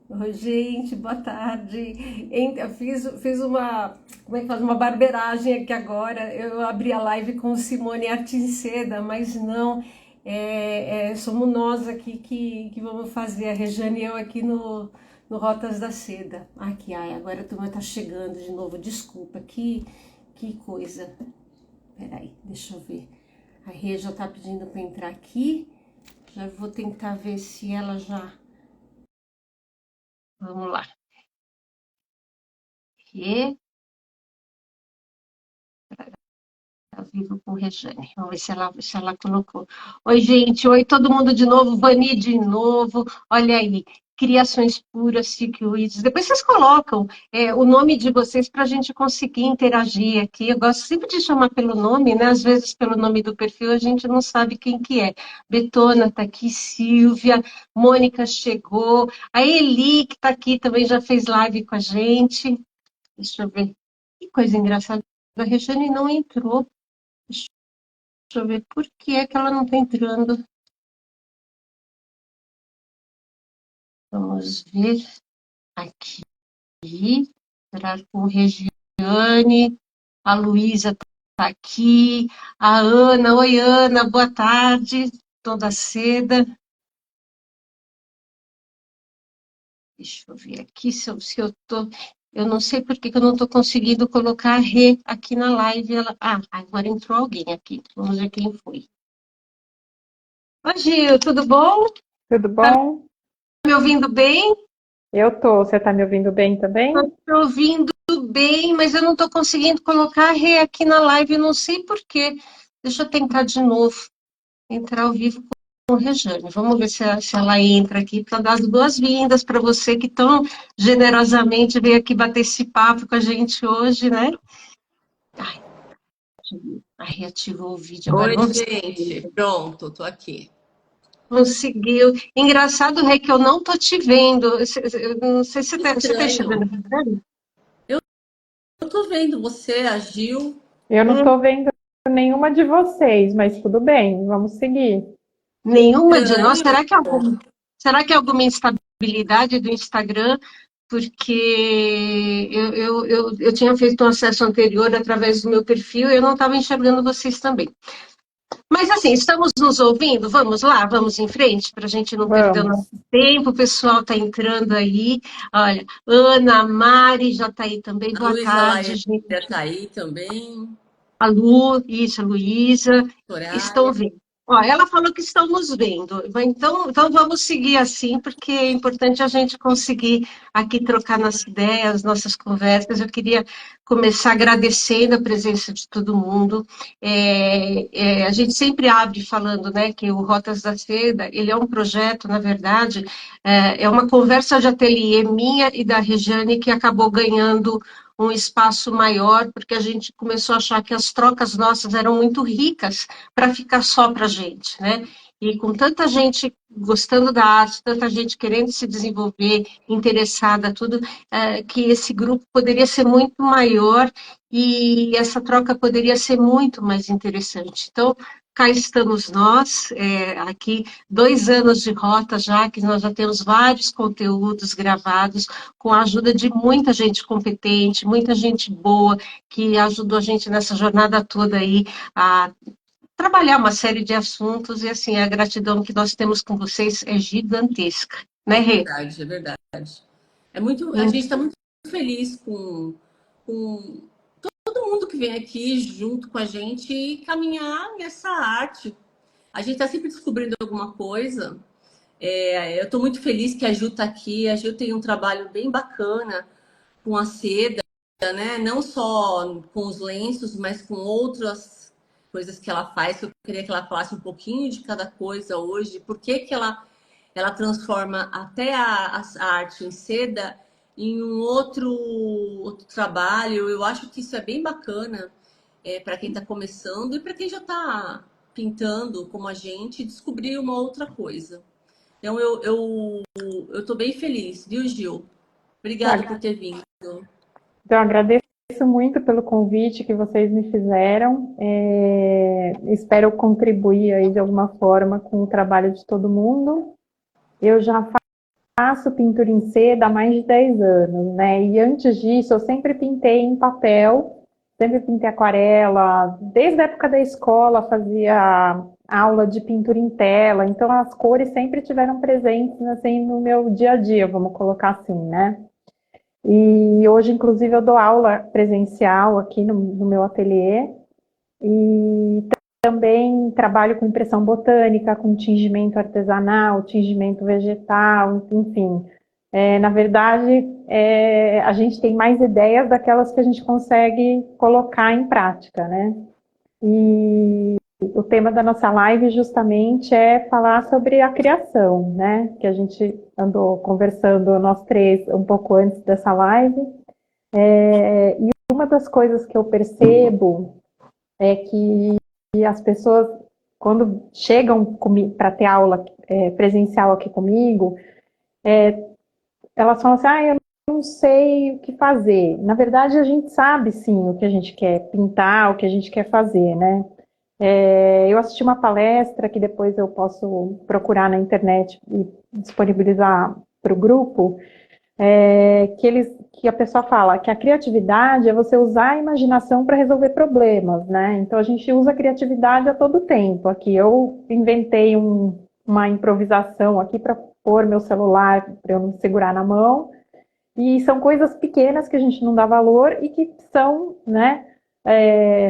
Oi, gente, boa tarde. Eu fiz uma, como é que faz? Uma barbeiragem aqui agora. Eu abri a live com Simone Artinceda, mas não, somos nós aqui que vamos fazer, a Rejane e eu aqui no Rotas da Seda. Aqui, ai, agora a turma tá chegando de novo, desculpa, que coisa. Peraí, deixa eu ver. A Rê já tá pedindo para entrar aqui, já vou tentar ver se ela já... Vamos lá. Rê. Ao vivo com Rejane. Vamos ver se ela colocou. Oi, gente. Oi, todo mundo de novo. Vani de novo. Olha aí. Criações Puras, Secrets. Depois vocês colocam o nome de vocês para a gente conseguir interagir aqui. Eu gosto sempre de chamar pelo nome, né? Às vezes, pelo nome do perfil, a gente não sabe quem que é. Betona está aqui, Silvia, Mônica chegou, a Eli, que está aqui, também já fez live com a gente. Deixa eu ver. Que coisa engraçada. A Rejane não entrou. Deixa eu ver por que é que ela não está entrando. Vamos ver aqui. Entrar com Regiane. A Luísa está aqui. A Ana. Oi, Ana. Boa tarde. Toda seda. Deixa eu ver aqui se eu tô. Eu não sei por que que eu não estou conseguindo colocar a Rê aqui na live. Agora entrou alguém aqui. Vamos ver quem foi. Oi, Gil, tudo bom? Tudo Tá bom? me ouvindo bem? Eu tô. Você tá me ouvindo bem também? Estou ouvindo bem, mas eu não estou conseguindo colocar a Rê aqui na live, eu não sei por quê. Deixa eu tentar de novo, entrar ao vivo com a Rejane. Vamos ver se ela entra aqui para dar as boas-vindas para você que tão generosamente veio aqui bater esse papo com a gente hoje, né? Ai, a Rê ativou o vídeo agora. Oi, Vamos ver gente. Pronto, tô aqui. conseguiu. Engraçado, Rê, que eu não estou te vendo. Eu não sei se você tá enxergando Estranho. a Rejane? Eu tô vendo você, a Gil. Eu não tô vendo nenhuma de vocês, mas tudo bem, vamos seguir. Nenhuma de nós. Estranho. Será que é alguma instabilidade do Instagram? Porque eu tinha feito um acesso anterior através do meu perfil e eu não estava enxergando vocês também. Mas assim, estamos nos ouvindo? Vamos lá, vamos em frente, para a gente não perder o nosso Vamos. tempo. O pessoal está entrando aí. Olha, Ana, Mari já está aí também. A Boa Luísa tarde, Laia gente. tá aí também. A Lu, isso, a Luísa, estão Soraya. vendo. Ó, ela falou que estão nos vendo. Então vamos seguir assim, porque é importante a gente conseguir aqui trocar nossas ideias, nossas conversas. Eu queria começar agradecendo a presença de todo mundo. A gente sempre abre falando, né, que o Rotas da Seda, ele é um projeto, na verdade, é uma conversa de ateliê minha e da Regiane que acabou ganhando um espaço maior, porque a gente começou a achar que as trocas nossas eram muito ricas para ficar só para a gente, né? E com tanta gente gostando da arte, tanta gente querendo se desenvolver, interessada, tudo, que esse grupo poderia ser muito maior e essa troca poderia ser muito mais interessante. Então, cá estamos nós, aqui, 2 anos de rota já, que nós já temos vários conteúdos gravados, com a ajuda de muita gente competente, muita gente boa, que ajudou a gente nessa jornada toda aí a trabalhar uma série de assuntos, e assim, a gratidão que nós temos com vocês é gigantesca, né, É Rê? verdade, é verdade. A gente está muito feliz com todo mundo que vem aqui junto com a gente e caminhar nessa arte. A gente está sempre descobrindo alguma coisa. Eu estou muito feliz que a Gil está aqui. A Gil tem um trabalho bem bacana com a seda, né? Não só com os lenços, mas com outras coisas que ela faz. Que eu queria que ela falasse um pouquinho de cada coisa hoje. Por que que ela transforma até a arte em seda em um outro trabalho? Eu acho que isso é bem bacana para quem está começando e para quem já está pintando como a gente, descobrir uma outra coisa. Então eu estou bem feliz, viu, Gil? Obrigada por ter vindo. Então, agradeço muito pelo convite que vocês me fizeram. Espero contribuir aí de alguma forma com o trabalho de todo mundo. Eu já faço pintura em seda há mais de 10 anos, né? E antes disso, eu sempre pintei em papel, sempre pintei aquarela, desde a época da escola fazia aula de pintura em tela, então as cores sempre tiveram presentes assim no meu dia a dia, vamos colocar assim, né? E hoje, inclusive, eu dou aula presencial aqui no meu ateliê e também trabalho com impressão botânica, com tingimento artesanal, tingimento vegetal, enfim. Na verdade, a gente tem mais ideias daquelas que a gente consegue colocar em prática, né? E o tema da nossa live justamente é falar sobre a criação, né? Que a gente andou conversando nós três um pouco antes dessa live. E uma das coisas que eu percebo é que as pessoas, quando chegam para ter aula presencial aqui comigo, elas falam assim, eu não sei o que fazer. Na verdade, a gente sabe sim o que a gente quer pintar, o que a gente quer fazer, né? Eu assisti uma palestra que depois eu posso procurar na internet e disponibilizar para o grupo, que a pessoa fala que a criatividade é você usar a imaginação para resolver problemas, né? Então a gente usa a criatividade a todo tempo. Aqui eu inventei uma improvisação aqui para pôr meu celular para eu não segurar na mão, e são coisas pequenas que a gente não dá valor e que são, né?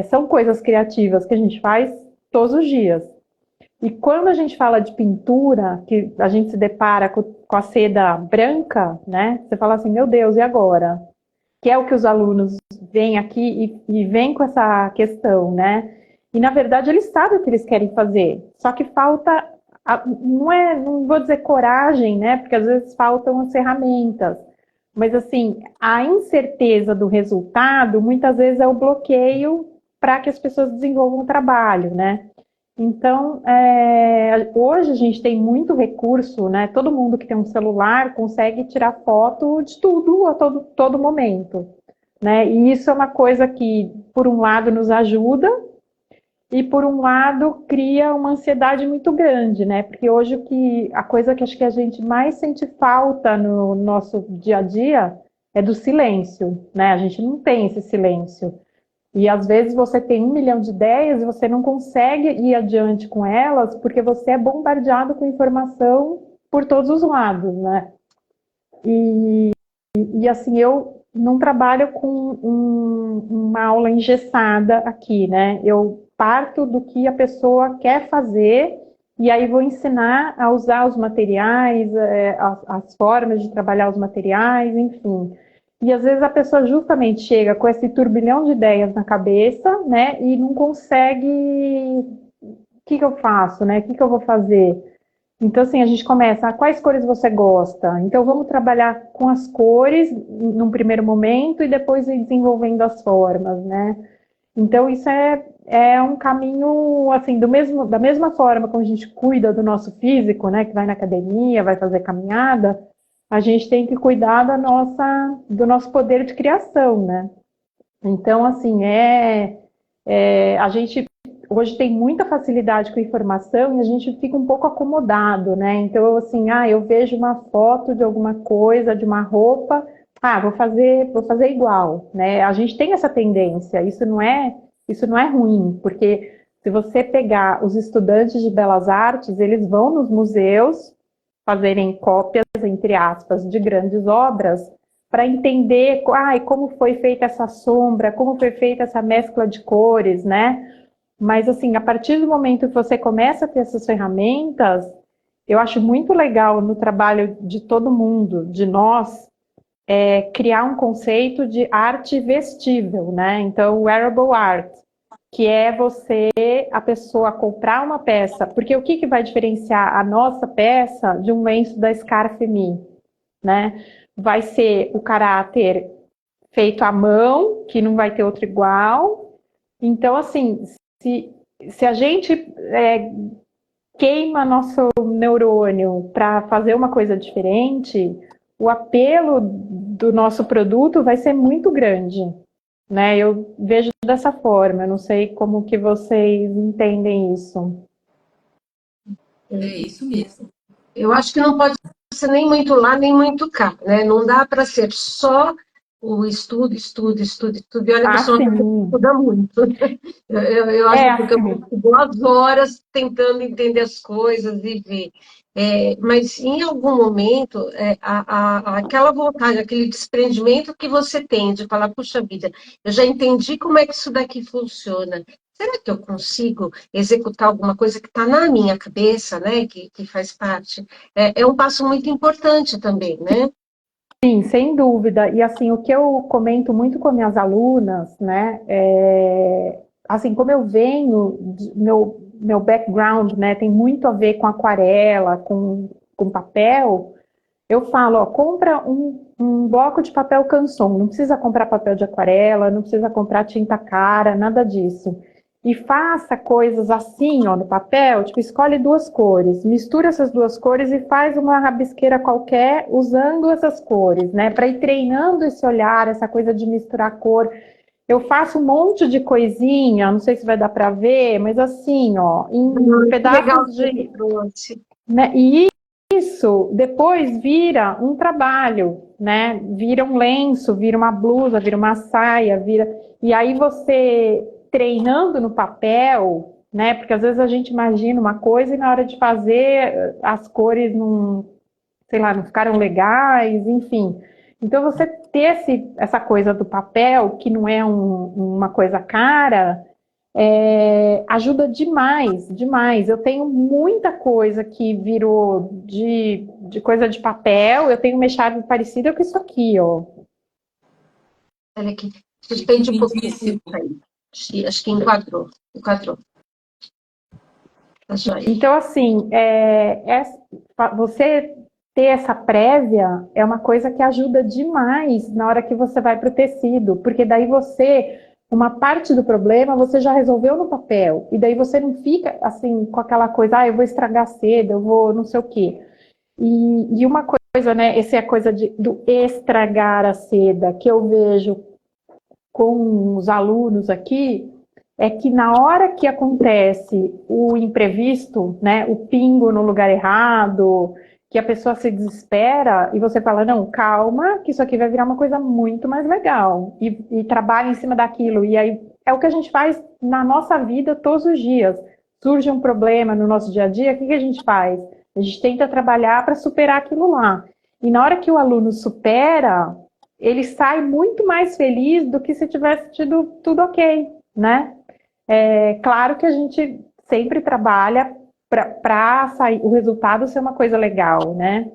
São coisas criativas que a gente faz todos os dias. E quando a gente fala de pintura, que a gente se depara com a seda branca, né? Você fala assim, meu Deus, e agora? Que é o que os alunos vêm aqui e vêm com essa questão, né? E na verdade eles sabem o que eles querem fazer, só que falta, não vou dizer coragem, né? Porque às vezes faltam as ferramentas. Mas assim, a incerteza do resultado muitas vezes é o bloqueio para que as pessoas desenvolvam o trabalho, né? Então, hoje a gente tem muito recurso, né? Todo mundo que tem um celular consegue tirar foto de tudo a todo momento, né? E isso é uma coisa que, por um lado, nos ajuda e, por um lado, cria uma ansiedade muito grande, né? Porque hoje a coisa que acho que a gente mais sente falta no nosso dia a dia é do silêncio, né? A gente não tem esse silêncio. E às vezes você tem 1 milhão de ideias e você não consegue ir adiante com elas porque você é bombardeado com informação por todos os lados, né? E assim, eu não trabalho com uma aula engessada aqui, né? Eu parto do que a pessoa quer fazer e aí vou ensinar a usar os materiais, as formas de trabalhar os materiais, enfim. E às vezes a pessoa justamente chega com esse turbilhão de ideias na cabeça, né? E não consegue. O que eu faço, né? O que eu vou fazer? Então, assim, a gente começa, quais cores você gosta? Então, vamos trabalhar com as cores num primeiro momento e depois ir desenvolvendo as formas, né? Então, isso é um caminho, assim, da mesma forma como a gente cuida do nosso físico, né? Que vai na academia, vai fazer caminhada, a gente tem que cuidar do nosso poder de criação, né? Então, assim, a gente hoje tem muita facilidade com a informação e a gente fica um pouco acomodado, né? Então, assim, eu vejo uma foto de alguma coisa, de uma roupa, vou fazer igual, né? A gente tem essa tendência, isso não é ruim, porque se você pegar os estudantes de belas artes, eles vão nos museus fazerem cópias, entre aspas, de grandes obras, para entender como foi feita essa sombra, como foi feita essa mescla de cores, né? Mas, assim, a partir do momento que você começa a ter essas ferramentas, eu acho muito legal no trabalho de todo mundo, de nós, criar um conceito de arte vestível, né? Então, wearable art, que é a pessoa comprar uma peça, porque o que vai diferenciar a nossa peça de um lenço da Scarfemi, né? Vai ser o caráter feito à mão, que não vai ter outro igual. Então, assim, se a gente queima nosso neurônio para fazer uma coisa diferente, o apelo do nosso produto vai ser muito grande, né? Eu vejo dessa forma, eu não sei como que vocês entendem isso. É isso mesmo. Eu acho que não pode ser nem muito lá, nem muito cá, né? Não dá para ser só o estudo, estudo, estudo, estudo. E olha que eu Ah, sou uma pessoa que sim. estuda muito. Eu acho É que eu assim. fico 2 horas tentando entender as coisas e ver. Mas em algum momento, aquela vontade, aquele desprendimento que você tem de falar, puxa vida, eu já entendi como é que isso daqui funciona. Será que eu consigo executar alguma coisa que está na minha cabeça, né? Que faz parte? É um passo muito importante também, né? Sim, sem dúvida. E assim, o que eu comento muito com minhas alunas, né, assim, como eu venho, meu background, né, tem muito a ver com aquarela, com papel, eu falo, ó, compra um bloco de papel Canson, não precisa comprar papel de aquarela, não precisa comprar tinta cara, nada disso. E faça coisas assim, ó, no papel, tipo, escolhe 2 cores, mistura essas 2 cores e faz uma rabisqueira qualquer usando essas cores, né? Para ir treinando esse olhar, essa coisa de misturar cor. Eu faço um monte de coisinha, não sei se vai dar para ver, mas assim, ó, em Que legal pedaços que você de, trouxe. né? E isso depois vira um trabalho, né? Vira um lenço, vira uma blusa, vira uma saia, vira. E aí você treinando no papel, né? Porque às vezes a gente imagina uma coisa e na hora de fazer as cores não, sei lá, não ficaram legais, enfim. Então você ter essa coisa do papel, que não é uma coisa cara, ajuda demais, demais. Eu tenho muita coisa que virou de coisa de papel, eu tenho uma chave parecida com isso aqui, ó. Olha aqui. Suspende um pouquinho Lindíssimo. isso aí. Acho que enquadrou. Enquadrou. Tá joia. Então, assim, você ter essa prévia é uma coisa que ajuda demais na hora que você vai para o tecido, porque daí uma parte do problema você já resolveu no papel, e daí você não fica assim com aquela coisa, eu vou estragar cedo, eu vou não sei o quê. E uma coisa, né, essa é a coisa do estragar a seda, que eu vejo com os alunos aqui, é que na hora que acontece o imprevisto, né, o pingo no lugar errado, que a pessoa se desespera e você fala, não, calma, que isso aqui vai virar uma coisa muito mais legal. E trabalha em cima daquilo. E aí é o que a gente faz na nossa vida todos os dias. Surge um problema no nosso dia a dia, o que a gente faz? A gente tenta trabalhar para superar aquilo lá. E na hora que o aluno supera, ele sai muito mais feliz do que se tivesse tido tudo ok, né? É claro que a gente sempre trabalha para o resultado ser uma coisa legal, né?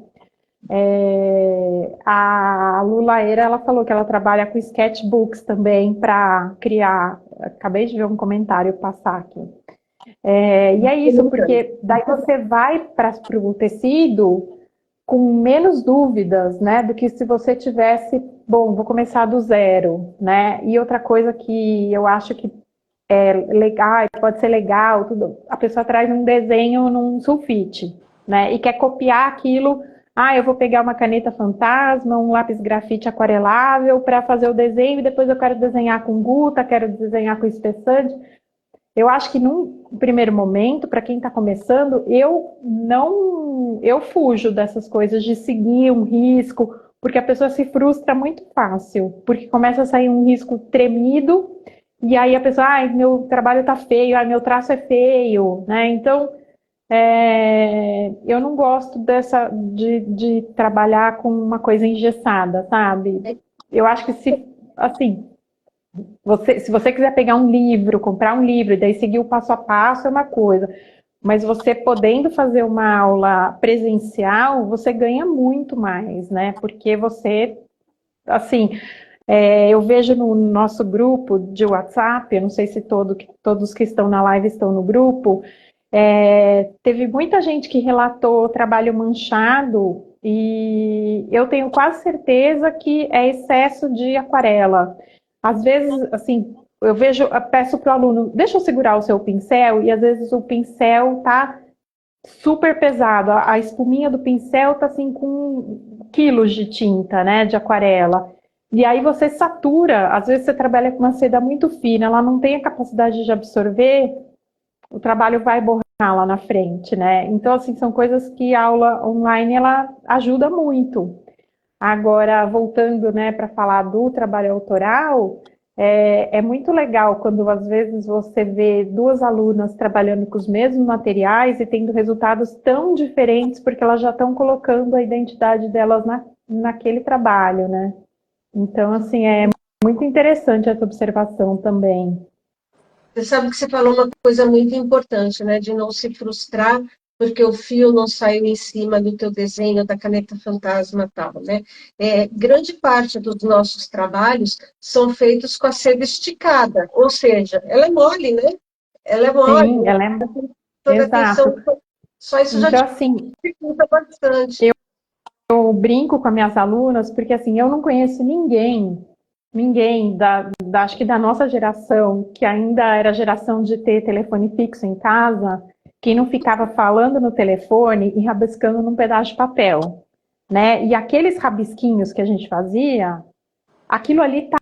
A Lulaeira, ela falou que ela trabalha com sketchbooks também para criar. Acabei de ver um comentário passar aqui. E é isso, porque daí você vai para o tecido com menos dúvidas, né, do que se você tivesse, bom, vou começar do zero, né? E outra coisa que eu acho que é legal, pode ser legal, tudo, a pessoa traz um desenho num sulfite, né? E quer copiar aquilo, eu vou pegar uma caneta fantasma, um lápis grafite aquarelável para fazer o desenho e depois eu quero desenhar com guta, quero desenhar com espessante. Eu acho que num primeiro momento, para quem está começando, eu fujo dessas coisas de seguir um risco, porque a pessoa se frustra muito fácil, porque começa a sair um risco tremido, e aí a pessoa, meu trabalho está feio, meu traço é feio, né? Então, eu não gosto de trabalhar com uma coisa engessada, sabe? Eu acho que assim, se você quiser pegar um livro, comprar um livro, e daí seguir o passo a passo é uma coisa. Mas você podendo fazer uma aula presencial, você ganha muito mais, né? Porque você, assim, eu vejo no nosso grupo de WhatsApp, eu não sei se todos que estão na live estão no grupo, teve muita gente que relatou trabalho manchado e eu tenho quase certeza que é excesso de aquarela. Às vezes, assim, eu peço para o aluno, deixa eu segurar o seu pincel, e às vezes o pincel tá super pesado, a espuminha do pincel tá assim com quilos de tinta, né, de aquarela. E aí você satura, às vezes você trabalha com uma seda muito fina, ela não tem a capacidade de absorver, o trabalho vai lá na frente, né? Então, assim, são coisas que a aula online, ela ajuda muito. Agora, voltando, né, para falar do trabalho autoral, é muito legal quando, às vezes, você vê duas alunas trabalhando com os mesmos materiais e tendo resultados tão diferentes, porque elas já estão colocando a identidade delas naquele trabalho, né? Então, assim, é muito interessante essa observação também. Você sabe que você falou uma coisa muito importante, né? De não se frustrar porque o fio não saiu em cima do teu desenho da caneta fantasma e tal, né? Grande parte dos nossos trabalhos são feitos com a seda esticada, ou seja, ela é mole, né? Ela é mole, Sim, ela é toda exato. atenção, só isso já Então, assim, dificulta bastante. eu brinco com as minhas alunas, porque assim, eu não conheço ninguém acho que da nossa geração, que ainda era a geração de ter telefone fixo em casa, que não ficava falando no telefone e rabiscando num pedaço de papel, né? E aqueles rabisquinhos que a gente fazia, aquilo ali tá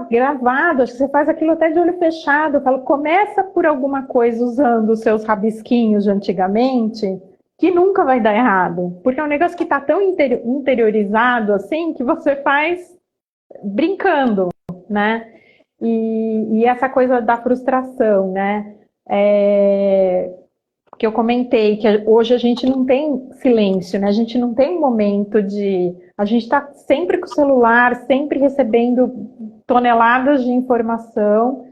gravado, acho que você faz aquilo até de olho fechado. Eu falo, começa por alguma coisa usando os seus rabisquinhos de antigamente, que nunca vai dar errado. Porque é um negócio que está tão interiorizado assim que você faz brincando, né? E essa coisa da frustração, né? Que eu comentei, que hoje a gente não tem silêncio, né? A gente não tem um momento de. A gente está sempre com o celular, sempre recebendo toneladas de informação.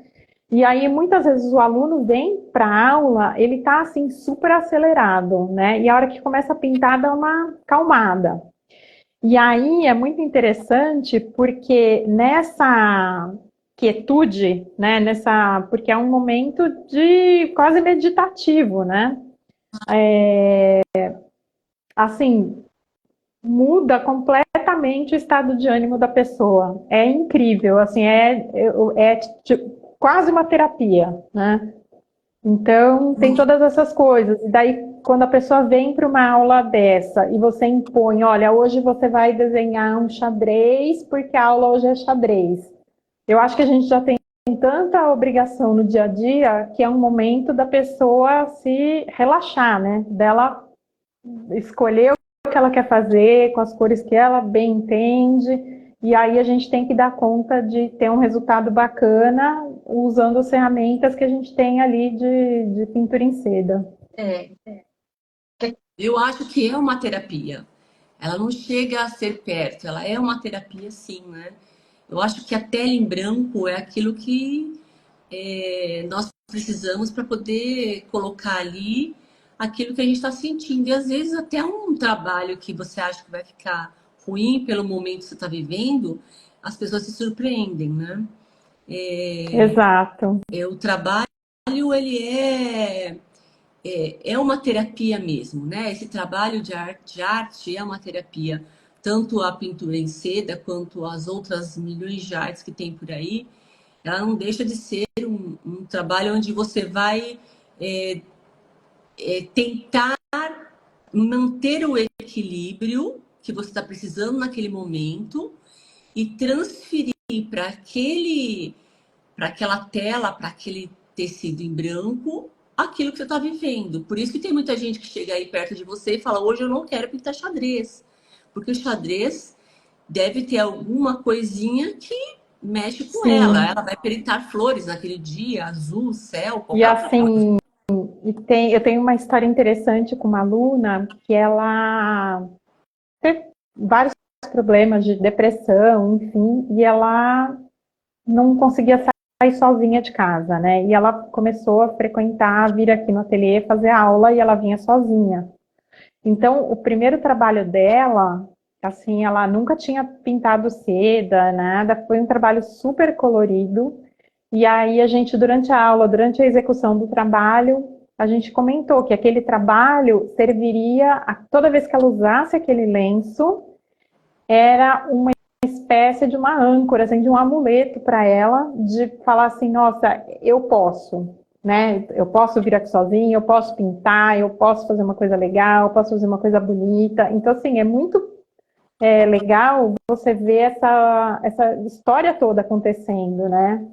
E aí, muitas vezes, o aluno vem para a aula, ele está assim, super acelerado, né? E a hora que começa a pintar, dá uma calmada. E aí é muito interessante porque nessa quietude, né, porque é um momento de quase meditativo, né? Assim, muda completamente o estado de ânimo da pessoa. É incrível, assim, tipo, quase uma terapia, né? Então, tem todas essas coisas. E daí, quando a pessoa vem para uma aula dessa e você impõe, olha, hoje você vai desenhar um xadrez, porque a aula hoje é xadrez. Eu acho que a gente já tem tanta obrigação no dia a dia que é um momento da pessoa se relaxar, né? Dela escolher o que ela quer fazer, com as cores que ela bem entende. E aí a gente tem que dar conta de ter um resultado bacana usando as ferramentas que a gente tem ali de pintura em seda. É, Eu acho que é uma terapia. Ela não chega a ser perto, ela é uma terapia sim, né? Eu acho que a tela em branco é aquilo que nós precisamos para poder colocar ali aquilo que a gente está sentindo. E às vezes até um trabalho que você acha que vai ficar ruim pelo momento que você está vivendo, as pessoas se surpreendem, né? Exato. O trabalho, ele é uma terapia mesmo, né? Esse trabalho de arte é uma terapia. Tanto a pintura em seda quanto as outras milhões de artes que tem por aí, ela não deixa de ser um trabalho onde você vai tentar manter o equilíbrio que você está precisando naquele momento e transferir para aquela tela, para aquele tecido em branco, aquilo que você está vivendo. Por isso que tem muita gente que chega aí perto de você e fala: hoje eu não quero pintar xadrez, porque o xadrez deve ter alguma coisinha que mexe com ela. Sim. Ela vai pintar flores naquele dia, azul, céu, E qualquer coisa. assim, eu tenho uma história interessante com uma aluna que ela teve vários problemas de depressão, enfim, e ela não conseguia sair sozinha de casa, né? E ela começou a frequentar, vir aqui no ateliê fazer aula e ela vinha sozinha. Então, o primeiro trabalho dela, assim, ela nunca tinha pintado seda, nada, foi um trabalho super colorido. E aí a gente, durante a aula, durante a execução do trabalho, a gente comentou que aquele trabalho serviria, toda vez que ela usasse aquele lenço, era uma espécie de uma âncora, assim, de um amuleto para ela, de falar assim, nossa, eu posso, né? Eu posso vir aqui sozinha, eu posso pintar, eu posso fazer uma coisa legal, eu posso fazer uma coisa bonita. Então, assim, é muito legal você ver essa história toda acontecendo, né?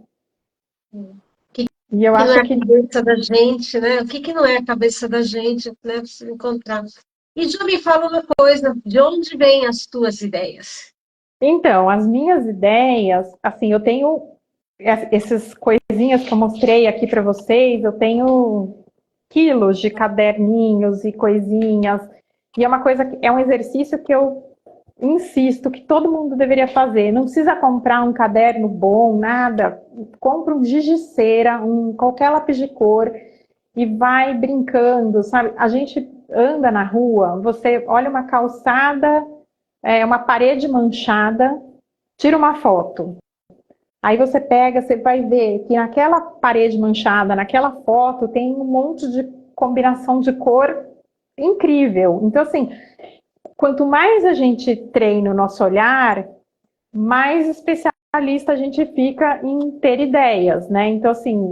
E eu Que não é acho a que cabeça da gente, né? O que que não é a cabeça da gente, né? Preciso encontrar. E já me fala uma coisa, de onde vêm as tuas ideias? então, as minhas ideias, assim, eu tenho essas coisinhas que eu mostrei aqui para vocês, eu tenho quilos de caderninhos e coisinhas, e é uma coisa, é um exercício que eu insisto que todo mundo deveria fazer. Não precisa comprar um caderno bom, nada. Compra um giz de cera, qualquer lápis de cor e vai brincando, sabe? A gente anda na rua, você olha uma calçada, uma parede manchada, tira uma foto. Aí você pega, você vai ver que naquela parede manchada, naquela foto, tem um monte de combinação de cor incrível. Então, assim, quanto mais a gente treina o nosso olhar, mais especialista a gente fica em ter ideias, né? Então assim,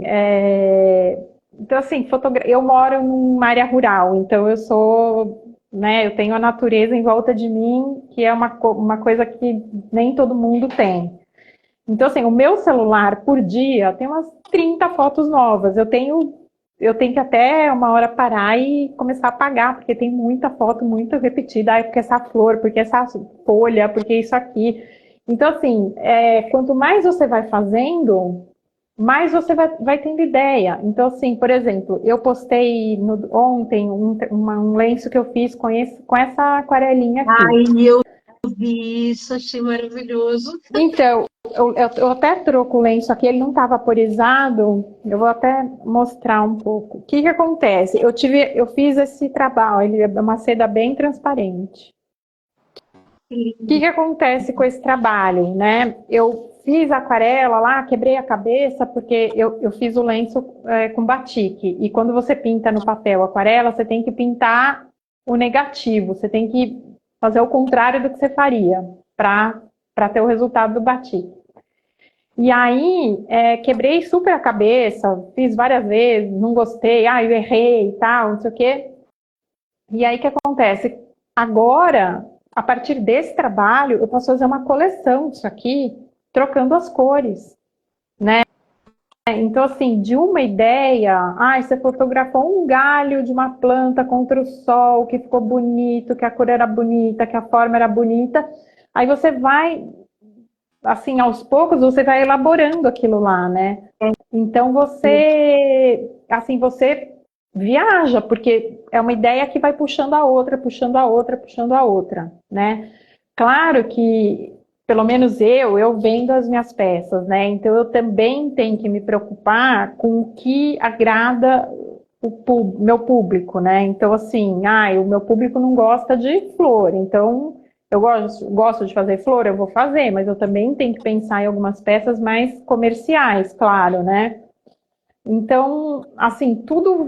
eu moro numa área rural, então eu sou, né? Eu tenho a natureza em volta de mim, que é uma coisa que nem todo mundo tem. Então, assim, o meu celular por dia tem umas 30 fotos novas. Eu tenho que até uma hora parar e começar a apagar, porque tem muita foto muito repetida. Porque essa flor, porque essa folha, porque isso aqui. Então, assim, quanto mais você vai fazendo, mais você vai tendo ideia. Então, assim, por exemplo, eu postei ontem um lenço que eu fiz com essa aquarelinha aqui. Ai, eu vi isso, achei maravilhoso. Então, eu até troco o lenço aqui, ele não está vaporizado, eu vou até mostrar um pouco. O que que acontece? Eu fiz esse trabalho, ele é uma seda bem transparente. Que O que lindo. que acontece com esse trabalho, né? Eu fiz a aquarela lá, quebrei a cabeça, porque eu fiz o lenço com batik. E quando você pinta no papel aquarela, você tem que pintar o negativo, você tem que fazer o contrário do que você faria para ter o resultado do batik. E aí, quebrei super a cabeça, fiz várias vezes, não gostei, eu errei e tal, não sei o quê. E aí, o que acontece? Agora, a partir desse trabalho, eu posso fazer uma coleção disso aqui, trocando as cores, né? Então, assim, de uma ideia, você fotografou um galho de uma planta contra o sol, que ficou bonito, que a cor era bonita, que a forma era bonita. Aí você vai, assim, aos poucos, você vai elaborando aquilo lá, né? Então você viaja, porque é uma ideia que vai puxando a outra, puxando a outra, puxando a outra, né? Claro que, pelo menos eu vendo as minhas peças, né? Então eu também tenho que me preocupar com o que agrada o meu público, né? Então assim, o meu público não gosta de flor, então eu gosto de fazer flor, eu vou fazer, mas eu também tenho que pensar em algumas peças mais comerciais, claro, né? Então, assim, tudo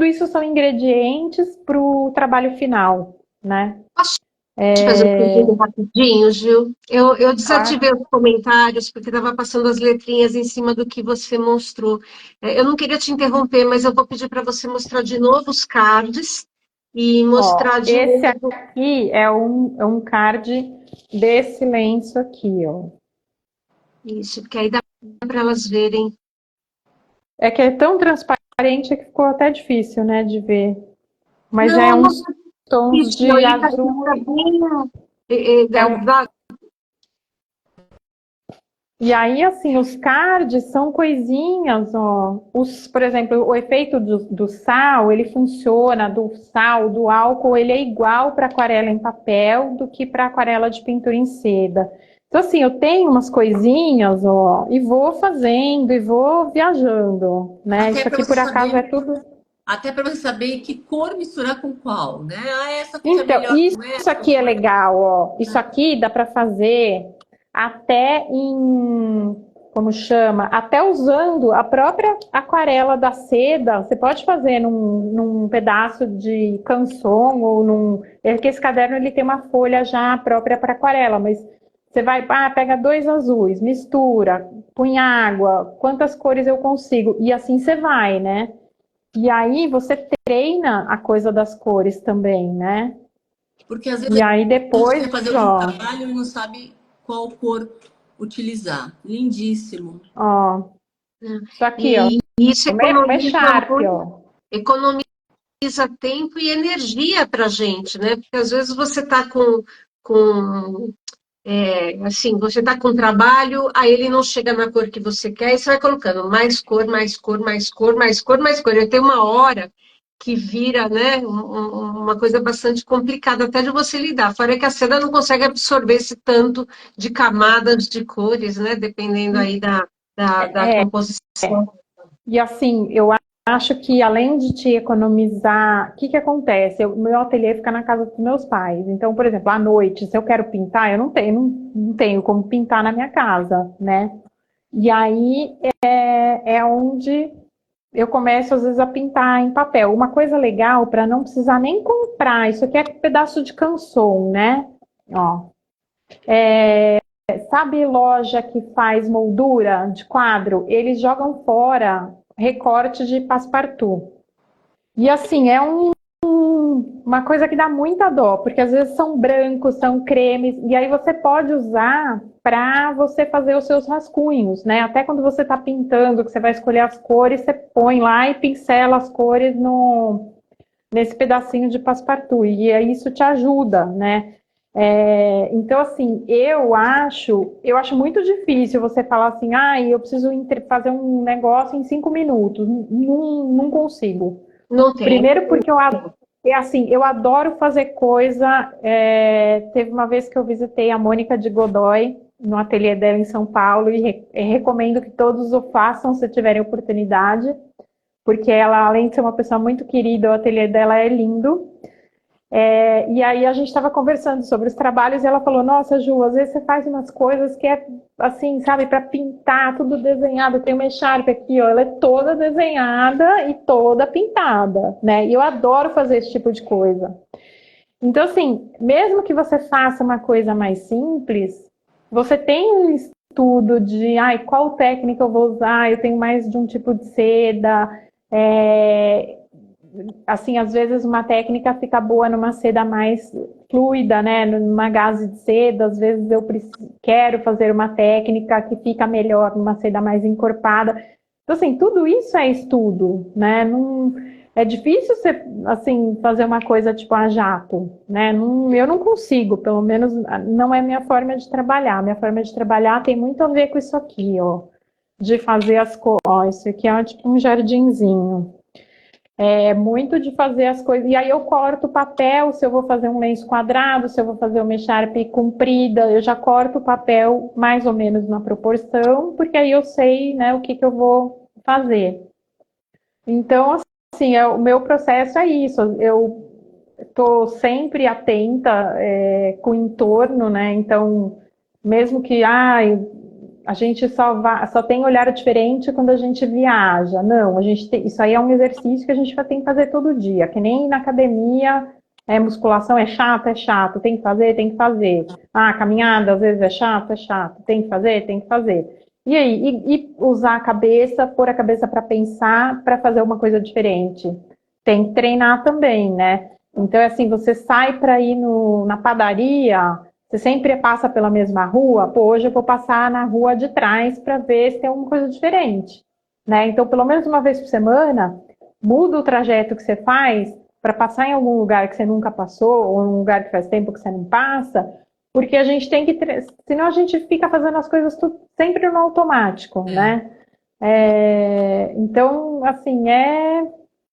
isso são ingredientes para o trabalho final, né? Posso te fazer um pedido rapidinho, Gil? Eu desativei Claro. os comentários porque estava passando as letrinhas em cima do que você mostrou. Eu não queria te interromper, mas eu vou pedir para você mostrar de novo os cards e Ó, mostrar de esse novo aqui é um card desse lenço aqui, ó. isso, porque aí dá para elas verem. É que é tão transparente que ficou até difícil, né, de ver. Mas é Não, não uns tons isso, de ele azul. tá bem. É um E aí, assim, os cards são coisinhas, ó. Por exemplo, o efeito do sal, ele funciona, do sal, do álcool, ele é igual para aquarela em papel do que para aquarela de pintura em seda. Então, assim, eu tenho umas coisinhas, ó, e vou fazendo, e vou viajando, né? Até Isso para aqui, você por acaso, é saber, tudo. até para você saber que cor misturar com qual, né? Ah, essa fica Então, melhor com isso essa, aqui é com essa. legal, ó. Isso aqui dá para fazer até como chama? Até usando a própria aquarela da seda. Você pode fazer num pedaço de canson ou É que esse caderno ele tem uma folha já própria para aquarela, mas você vai, pega dois azuis, mistura, põe água, quantas cores eu consigo? E assim você vai, né? E aí você treina a coisa das cores também, né? Porque às vezes E aí a gente depois, quer fazer um ó, trabalho e não sabe qual cor utilizar. Lindíssimo. ó. Isso aqui, ó. E isso Uma economiza Sharp, muito, ó. economiza tempo e energia para a gente, né? Porque às vezes você está com assim, você está com trabalho, aí ele não chega na cor que você quer, e você vai colocando mais cor, mais cor, mais cor, mais cor, mais cor. Eu tenho uma hora que vira, né, uma coisa bastante complicada até de você lidar. Fora que a seda não consegue absorver esse tanto de camadas de cores, né, dependendo aí da É, composição. e assim, eu acho que além de te economizar, o que que acontece? O meu ateliê fica na casa dos meus pais. Então, por exemplo, à noite, se eu quero pintar, eu não tenho como pintar na minha casa, né? E aí é onde eu começo às vezes a pintar em papel. Uma coisa legal para não precisar nem comprar, isso aqui é um pedaço de canson, né? Ó, sabe loja que faz moldura de quadro? Eles jogam fora recorte de passepartout. E assim, uma coisa que dá muita dó, porque às vezes são brancos, são cremes, e aí você pode usar para você fazer os seus rascunhos, né? Até quando você está pintando, que você vai escolher as cores, você põe lá e pincela as cores no, nesse pedacinho de passepartout, e aí isso te ajuda, né? Então, assim, eu acho muito difícil você falar assim, ah, eu preciso fazer um negócio em 5 minutos. Não consigo. Não tem. Primeiro porque eu adoro fazer coisa. Teve uma vez que eu visitei a Mônica de Godoy no ateliê dela em São Paulo e recomendo que todos o façam se tiverem oportunidade, porque ela, além de ser uma pessoa muito querida, o ateliê dela é lindo. E aí a gente estava conversando sobre os trabalhos e ela falou, nossa, Ju, às vezes você faz umas coisas que é assim, sabe, para pintar, tudo desenhado. Tem uma echarpe aqui, ó, ela é toda desenhada e toda pintada, né? E eu adoro fazer esse tipo de coisa. Então, assim, mesmo que você faça uma coisa mais simples, você tem um estudo de, ai, qual técnica eu vou usar, eu tenho mais de um tipo de seda, é, assim, às vezes uma técnica fica boa numa seda mais fluida, né? Numa gaze de seda, às vezes eu quero fazer uma técnica que fica melhor numa seda mais encorpada. Então, assim, tudo isso é estudo, né? Não, é difícil você, assim, fazer uma coisa tipo a jato, né? Não, eu não consigo, pelo menos não é minha forma de trabalhar. Minha forma de trabalhar tem muito a ver com isso aqui, ó. De fazer as coisas. Ó, isso aqui é tipo um jardinzinho. É muito de fazer as coisas. E aí eu corto o papel, se eu vou fazer um lenço quadrado, se eu vou fazer uma echarpe comprida, eu já corto o papel mais ou menos na proporção, porque aí eu sei, né, o que que eu vou fazer. Então, assim, o meu processo é isso. Eu estou sempre atenta, com o entorno, né? Então, mesmo que a gente só tem olhar diferente quando a gente viaja. Não, isso aí é um exercício que a gente tem que fazer todo dia, que nem na academia, musculação é chato, tem que fazer. Ah, caminhada às vezes é chato, tem que fazer, tem que fazer. E aí, e usar a cabeça, pôr a cabeça para pensar, para fazer uma coisa diferente. Tem que treinar também, né? Então, assim, você sai para ir na padaria, você sempre passa pela mesma rua, pô, hoje eu vou passar na rua de trás para ver se tem alguma coisa diferente, né? Então, pelo menos uma vez por semana, muda o trajeto que você faz para passar em algum lugar que você nunca passou, ou um lugar que faz tempo que você não passa, porque a gente tem que, senão a gente fica fazendo as coisas tudo sempre no automático, né? Então, assim,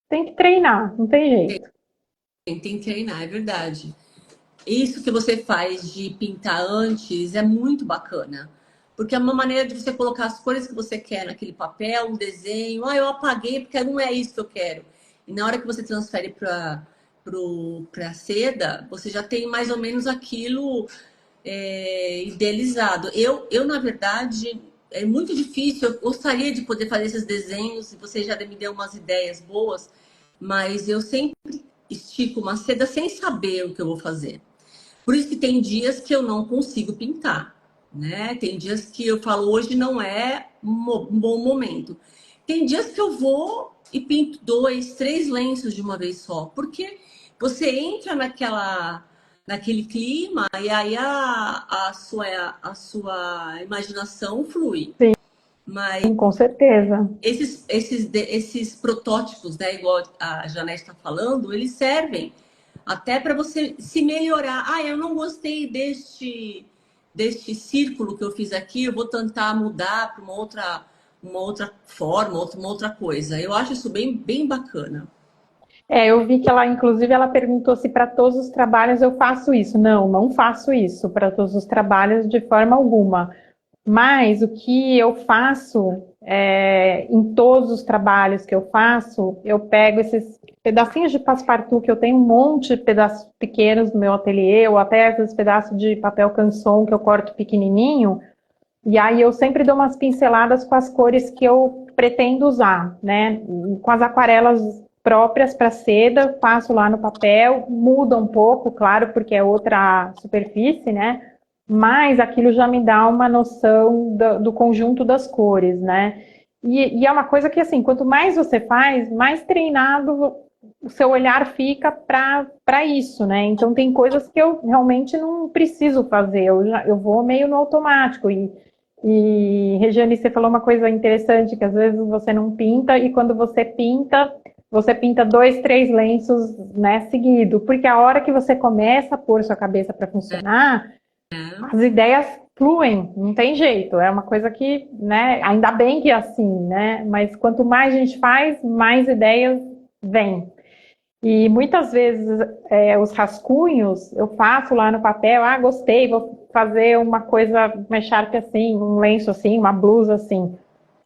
tem que treinar, não tem jeito. Tem que treinar, é verdade. Isso que você faz de pintar antes é muito bacana. Porque é uma maneira de você colocar as cores que você quer naquele papel, um desenho. Ah, eu apaguei porque não é isso que eu quero. E na hora que você transfere para a seda, você já tem mais ou menos aquilo idealizado. Na verdade, é muito difícil. Eu gostaria de poder fazer esses desenhos, e você já me deu umas ideias boas, mas eu sempre estico uma seda sem saber o que eu vou fazer. Por isso que tem dias que eu não consigo pintar, né? Tem dias que eu falo, hoje não é um bom momento. Tem dias que eu vou e pinto 2, 3 lenços de uma vez só, porque você entra naquele clima e aí a sua imaginação flui. Sim. Mas Sim, com certeza. esses protótipos, né, igual a Janete está falando, eles servem até para você se melhorar. Ah, eu não gostei deste círculo que eu fiz aqui, eu vou tentar mudar para uma outra forma, uma outra coisa. Eu acho isso bem, bem bacana. Eu vi que ela, inclusive, ela perguntou se para todos os trabalhos eu faço isso. Não, não faço isso para todos os trabalhos de forma alguma. Mas o que eu faço em todos os trabalhos que eu faço, eu pego esses pedacinhos de passepartout, que eu tenho um monte de pedaços pequenos no meu ateliê, ou até esses pedaços de papel canson que eu corto pequenininho, e aí eu sempre dou umas pinceladas com as cores que eu pretendo usar, né? Com as aquarelas próprias para seda, passo lá no papel, muda um pouco, claro, porque é outra superfície, né? Mas aquilo já me dá uma noção do conjunto das cores, né? E é uma coisa que, assim, quanto mais você faz, mais treinado o seu olhar fica para isso, né? Então, tem coisas que eu realmente não preciso fazer, eu vou meio no automático. E, Regiane, você falou uma coisa interessante, que às vezes você não pinta, e quando você pinta dois, três lenços, né, seguido, porque a hora que você começa a pôr sua cabeça para funcionar, as ideias fluem, não tem jeito, é uma coisa que, né, ainda bem que é assim, né, mas quanto mais a gente faz, mais ideias vêm. E muitas vezes os rascunhos eu faço lá no papel, gostei, vou fazer uma coisa, uma echarpe assim, um lenço assim, uma blusa assim.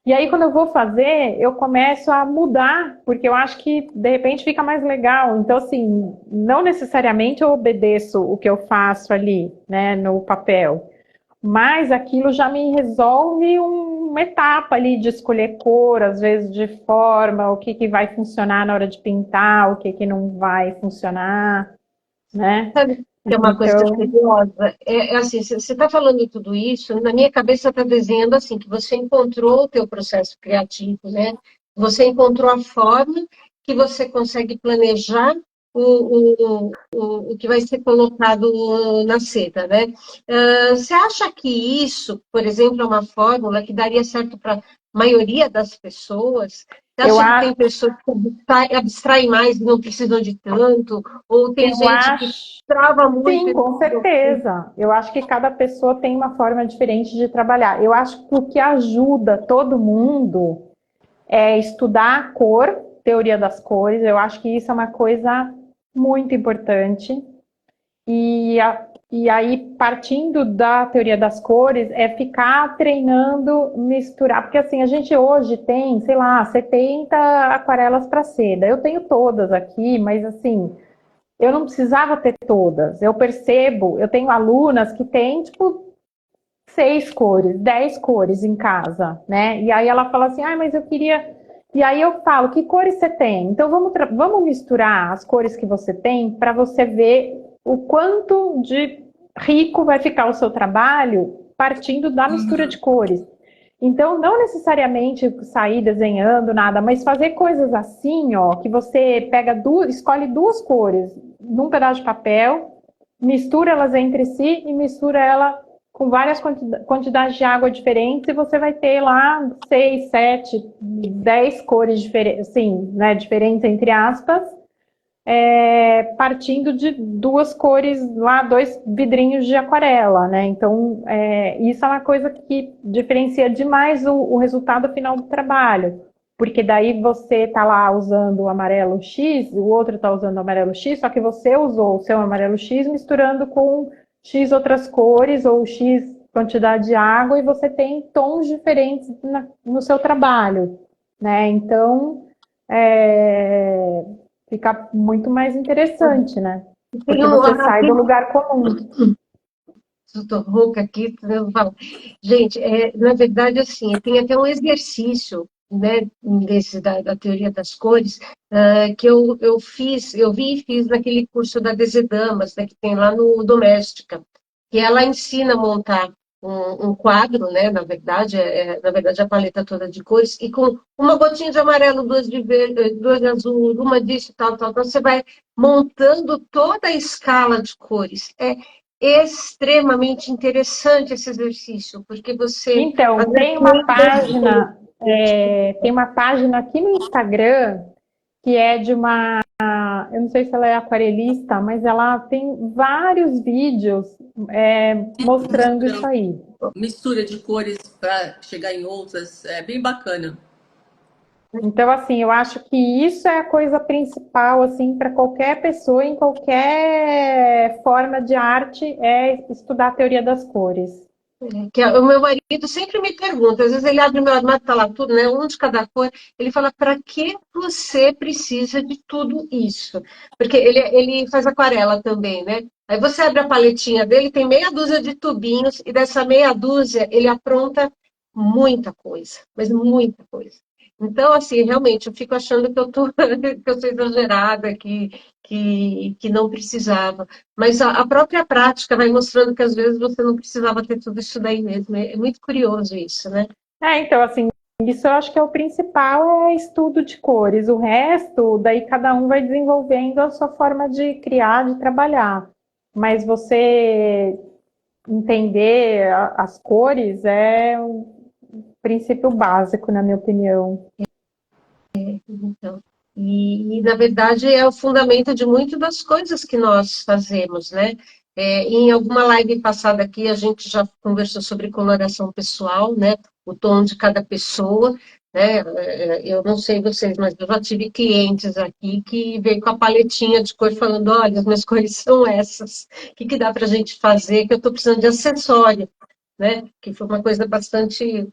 E aí, quando eu vou fazer, eu começo a mudar, porque eu acho que de repente fica mais legal. Então, assim, não necessariamente eu obedeço o que eu faço ali, né, no papel, mas aquilo já me resolve uma etapa ali de escolher cor, às vezes de forma, o que que vai funcionar na hora de pintar, o que que não vai funcionar, né? Sabe que é uma coisa Então, curiosa? É assim, você está falando tudo isso, na minha cabeça está desenhando assim, que você encontrou o teu processo criativo, né? Você encontrou a forma que você consegue planejar o que vai ser colocado na seda, né? Você acha que isso, por exemplo, é uma fórmula que daria certo para a maioria das pessoas? Você eu, acha que a, tem pessoas que abstraem mais e não precisam de tanto? Ou tem eu gente que acho. trava muito Sim, e não com precisa? certeza. Eu acho que cada pessoa tem uma forma diferente de trabalhar. Eu acho que o que ajuda todo mundo é estudar a cor, teoria das cores. Eu acho que isso é uma coisa muito importante. E aí, partindo da teoria das cores, é ficar treinando, misturar. Porque assim, a gente hoje tem, sei lá, 70 aquarelas para seda. Eu tenho todas aqui, mas assim, eu não precisava ter todas. Eu percebo, eu tenho alunas que têm, tipo, 6 cores, 10 cores em casa, né? E aí ela fala assim, mas eu queria. E aí eu falo, que cores você tem? Então vamos misturar as cores que você tem para você ver o quanto de rico vai ficar o seu trabalho partindo da mistura de cores. Então, não necessariamente sair desenhando nada, mas fazer coisas assim, ó, que você pega escolhe 2 cores num pedaço de papel, mistura elas entre si e mistura ela com várias quantidades de água diferentes e você vai ter lá 6, 7, 10 cores diferentes, assim, né, diferentes entre aspas, partindo de 2 cores lá, 2 vidrinhos de aquarela, né? Então, isso é uma coisa que diferencia demais o resultado final do trabalho. Porque daí você está lá usando o amarelo X, o outro está usando o amarelo X, só que você usou o seu amarelo X misturando com X outras cores ou X quantidade de água e você tem tons diferentes no seu trabalho, né? Então, é, fica muito mais interessante, né? Tem Porque você sai do lugar comum. estou rouca aqui, eu falo. Gente, na verdade, assim, tem até um exercício, né, desse da teoria das cores, que eu vi e fiz naquele curso da Desedamas, né, que tem lá no Doméstica, que ela ensina a montar um quadro, né, na verdade, a paleta toda de cores, e com uma gotinha de amarelo, duas de verde, duas de azul, uma disso, tal, tal, tal, você vai montando toda a escala de cores. extremamente interessante esse exercício, porque você... Então, tem uma página aqui no Instagram que é de uma, eu não sei se ela é aquarelista, mas ela tem vários vídeos mostrando isso aí. Mistura de cores para chegar em outras, é bem bacana. Então, assim, eu acho que isso é a coisa principal, assim, para qualquer pessoa, em qualquer forma de arte, é estudar a teoria das cores. O meu marido sempre me pergunta, às vezes ele abre o meu armário, tá lá tudo, né? Um de cada cor. Ele fala, para que você precisa de tudo isso? Porque ele faz aquarela também, né? Aí você abre a paletinha dele, tem meia dúzia de tubinhos, e dessa meia dúzia ele apronta muita coisa, mas muita coisa. Então, assim, realmente, eu fico achando que que eu sou exagerada, que não precisava. Mas a própria prática vai mostrando que às vezes você não precisava ter tudo isso daí mesmo. É muito curioso isso, né? Então, assim, isso eu acho que é o principal, é estudo de cores. O resto, daí cada um vai desenvolvendo a sua forma de criar, de trabalhar. Mas você entender as cores é o princípio básico, na minha opinião. Então, na verdade, é o fundamento de muitas das coisas que nós fazemos, né? Em alguma live passada aqui, a gente já conversou sobre coloração pessoal, né? O tom de cada pessoa, né? Eu não sei vocês, mas eu já tive clientes aqui que veio com a paletinha de cor falando, olha, as minhas cores são essas. O que dá para a gente fazer? Que eu estou precisando de acessório, né? Que foi uma coisa bastante,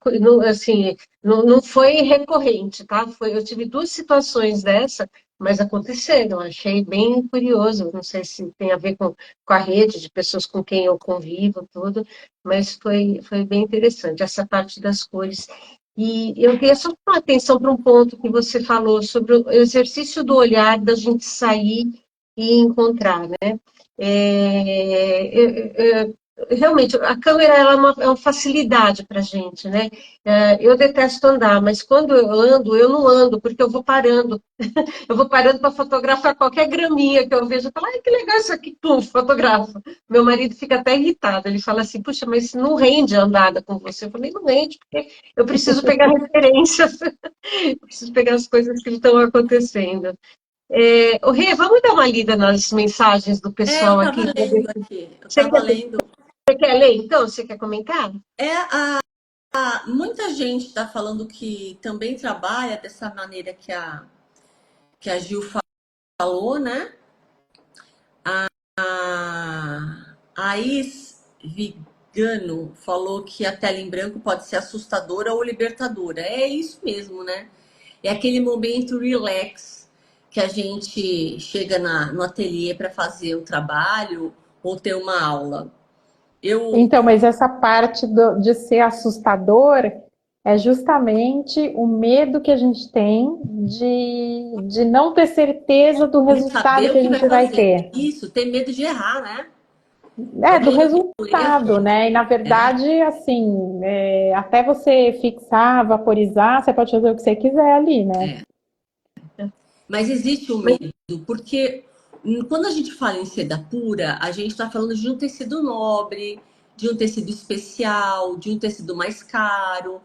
assim, não foi recorrente, tá? Eu tive duas situações dessa, mas aconteceram. Achei bem curioso. Não sei se tem a ver com a rede de pessoas com quem eu convivo, tudo, mas foi bem interessante essa parte das cores. E eu queria só chamar a atenção para um ponto que você falou sobre o exercício do olhar, da gente sair e encontrar, né? Realmente, a câmera ela é uma facilidade para a gente, né? Eu detesto andar, mas quando eu ando, eu não ando, porque eu vou parando. Eu vou parando para fotografar qualquer graminha que eu vejo. Eu falo, ai, que legal isso aqui, pum, fotografa. Meu marido fica até irritado. Ele fala assim, puxa, mas não rende a andada com você. Eu falei, não rende, porque eu preciso pegar referências. Eu preciso pegar as coisas que estão acontecendo. O Rê, vamos dar uma lida nas mensagens do Eu pessoal estava aqui? lendo aqui, eu Você estava quer, lendo. você quer ler, então? Você quer comentar? É muita gente está falando que também trabalha dessa maneira que a Gil falou, né? A Is Vigano falou que a tela em branco pode ser assustadora ou libertadora. É isso mesmo, né? É aquele momento relax que a gente chega no ateliê para fazer o trabalho ou ter uma aula. Então, mas essa parte de ser assustador é justamente o medo que a gente tem de não ter certeza do De resultado saber que o a que vai gente vai fazer. ter. Isso, ter medo de errar, né? Do Medo do resultado, erro. né? E na verdade, assim, até você fixar, vaporizar, você pode fazer o que você quiser ali, né? Mas existe o medo, porque quando a gente fala em seda pura, a gente está falando de um tecido nobre, de um tecido especial, de um tecido mais caro.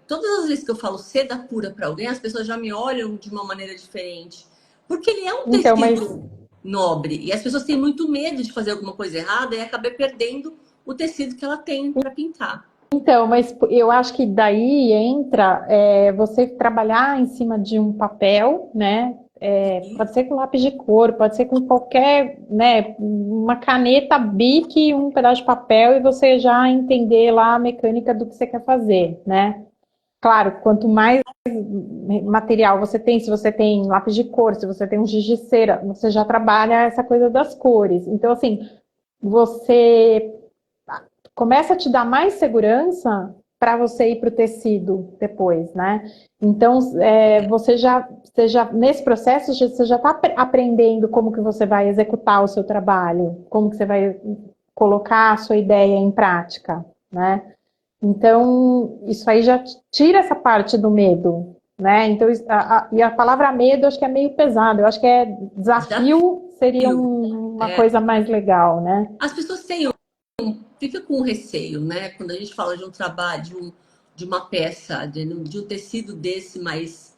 Todas as vezes que eu falo seda pura para alguém, as pessoas já me olham de uma maneira diferente. Porque ele é um Então, mas tecido nobre. E as pessoas têm muito medo de fazer alguma coisa errada e acabar perdendo o tecido que ela tem para pintar. Então, mas eu acho que daí entra você trabalhar em cima de um papel, né? Pode ser com lápis de cor, pode ser com qualquer, né? Uma caneta, bique, um pedaço de papel e você já entender lá a mecânica do que você quer fazer, né? Claro, quanto mais material você tem, se você tem lápis de cor, se você tem um giz de cera, você já trabalha essa coisa das cores. Então, assim, você começa a te dar mais segurança para você ir para o tecido depois, né? Então, nesse processo, você já está aprendendo como que você vai executar o seu trabalho, como que você vai colocar a sua ideia em prática, né? Então, isso aí já tira essa parte do medo, né? Então, e a palavra medo, acho que é meio pesado. Eu acho que desafio seria uma coisa mais legal, né? As pessoas fica com receio, né? Quando a gente fala de um trabalho, de uma peça, de um tecido desse mais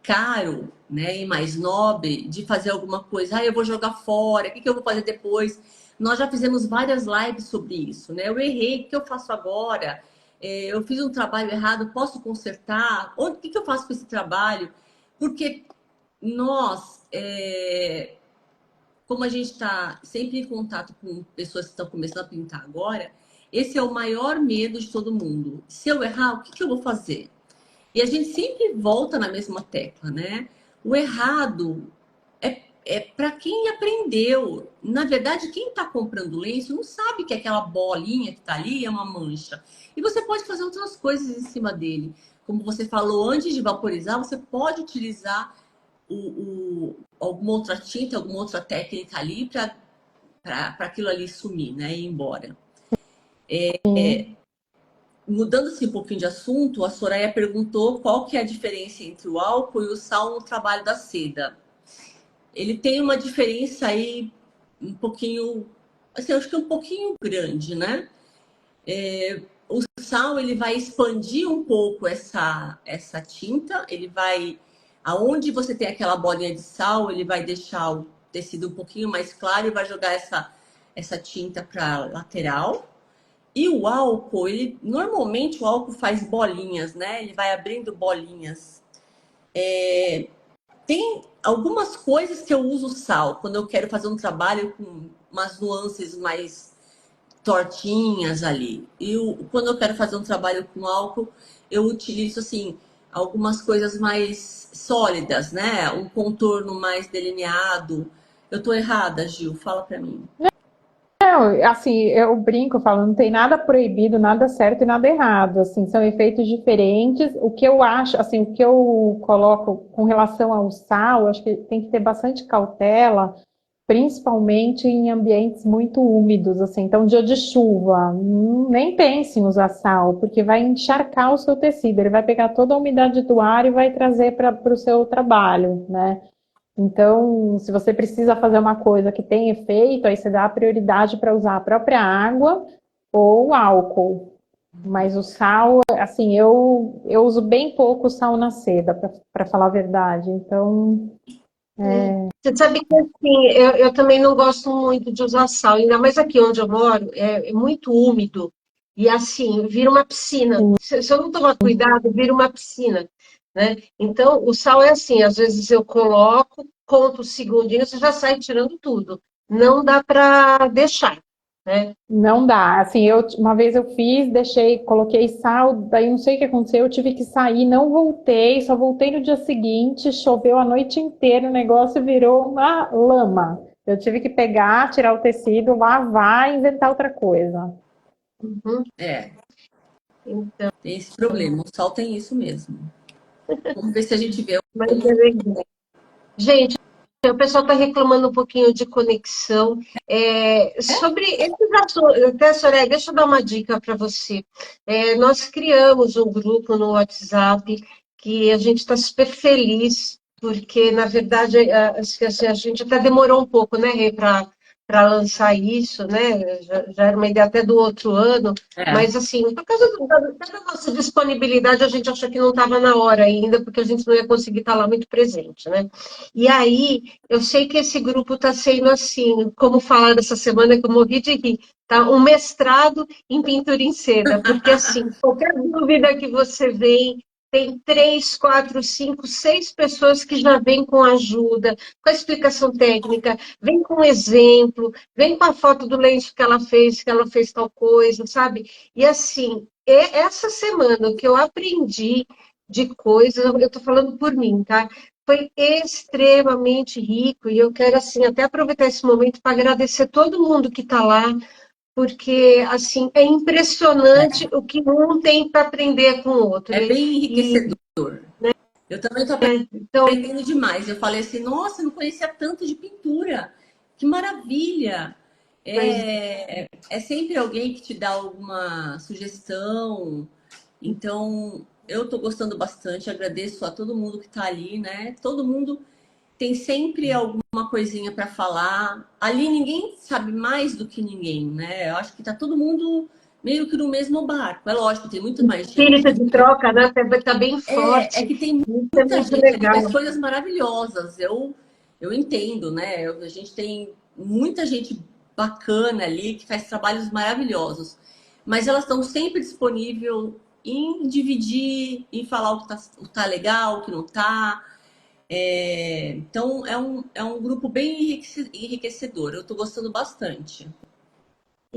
caro, né, e mais nobre, de fazer alguma coisa, eu vou jogar fora, o que eu vou fazer depois? Nós já fizemos várias lives sobre isso, né? Eu errei, o que eu faço agora? Eu fiz um trabalho errado, posso consertar? O que eu faço com esse trabalho? Porque nós, como a gente está sempre em contato com pessoas que estão começando a pintar agora, esse é o maior medo de todo mundo. Se eu errar, o que eu vou fazer? E a gente sempre volta na mesma tecla, né? O errado é para quem aprendeu. Na verdade, quem está comprando lenço não sabe que aquela bolinha que está ali é uma mancha. E você pode fazer outras coisas em cima dele. Como você falou, antes de vaporizar, você pode utilizar alguma outra tinta, alguma outra técnica ali para aquilo ali sumir, né? E ir embora. Mudando assim, um pouquinho de assunto, a Soraya perguntou qual que é a diferença entre o álcool e o sal no trabalho da seda. Ele tem uma diferença aí um pouquinho, assim, eu acho que é um pouquinho grande, né? O sal, ele vai expandir um pouco essa tinta, ele vai, aonde você tem aquela bolinha de sal, ele vai deixar o tecido um pouquinho mais claro e vai jogar essa tinta para lateral. E o álcool, normalmente o álcool faz bolinhas, né? Ele vai abrindo bolinhas. Tem algumas coisas que eu uso sal quando eu quero fazer um trabalho com umas nuances mais tortinhas ali. E quando eu quero fazer um trabalho com álcool, eu utilizo assim algumas coisas mais sólidas, né? Um contorno mais delineado. Eu tô errada, Gil? Fala para mim. Não, assim, eu brinco, eu falo, não tem nada proibido, nada certo e nada errado, assim, são efeitos diferentes. O que eu acho, assim, o que eu coloco com relação ao sal, acho que tem que ter bastante cautela, principalmente em ambientes muito úmidos, assim, então dia de chuva, nem pense em usar sal, porque vai encharcar o seu tecido, ele vai pegar toda a umidade do ar e vai trazer para o seu trabalho, né? Então, se você precisa fazer uma coisa que tem efeito, aí você dá a prioridade para usar a própria água ou álcool. Mas o sal, assim, eu uso bem pouco sal na seda, para falar a verdade. Então, Você sabe que assim, eu também não gosto muito de usar sal, ainda mais aqui onde eu moro, é muito úmido. E assim, vira uma piscina. Se eu não tomar cuidado, vira uma piscina, né? Então, o sal é assim, às vezes eu coloco, conto os segundinhos, você já sai tirando tudo. Não dá para deixar, né? não dá. Assim, uma vez eu fiz, deixei, coloquei sal, daí não sei o que aconteceu, eu tive que sair, não voltei, só voltei no dia seguinte, choveu a noite inteira, o negócio virou uma lama. Eu tive que pegar, tirar o tecido, lavar e inventar outra coisa. Uhum. Então, Tem esse problema. O sal tem isso mesmo. Vamos ver se a gente vê. mas é legal. Gente, o pessoal está reclamando um pouquinho de conexão. Sobre esses assuntos, até, Soraya, deixa eu dar uma dica para você. Nós criamos um grupo no WhatsApp que a gente está super feliz, porque, na verdade, a gente até demorou um pouco, né, para lançar isso, né? Já era uma ideia até do outro ano, É. mas, assim, por causa da nossa disponibilidade, a gente achou que não estava na hora ainda, porque a gente não ia conseguir estar lá muito presente, né? E aí, eu sei que esse grupo está sendo assim, como falaram essa semana, que eu morri de rir, tá? Um mestrado em pintura em seda, porque assim, qualquer dúvida que você vem, tem 3, 4, 5, 6 pessoas que já vêm com ajuda, com a explicação técnica, vem com exemplo, vem com a foto do lenço que ela fez tal coisa, sabe? E assim, essa semana o que eu aprendi de coisas, eu estou falando por mim, tá? Foi extremamente rico e eu quero assim até aproveitar esse momento para agradecer todo mundo que está lá, porque assim é impressionante o que um tem para aprender com o outro. É bem E enriquecedor. Eu também estou então, aprendendo demais. Eu falei assim, nossa, eu não conhecia tanto de pintura. Que maravilha! pois É sempre alguém que te dá alguma sugestão. Então, eu estou gostando bastante. Agradeço a todo mundo que está ali, né? Todo mundo. tem sempre alguma coisinha para falar. Ali ninguém sabe mais do que ninguém, né? Eu acho que tá todo mundo meio que no mesmo barco. É lógico, tem muito mais Espírito gente. de troca, né? Tá bem É forte. que tem Isso é muita muito gente ali, faz legal. coisas maravilhosas. Eu entendo, né? A gente tem muita gente bacana ali que faz trabalhos maravilhosos. Mas elas estão sempre disponíveis em dividir, em falar o que tá legal, o que não tá. Então é um grupo bem enriquecedor. Eu estou gostando bastante.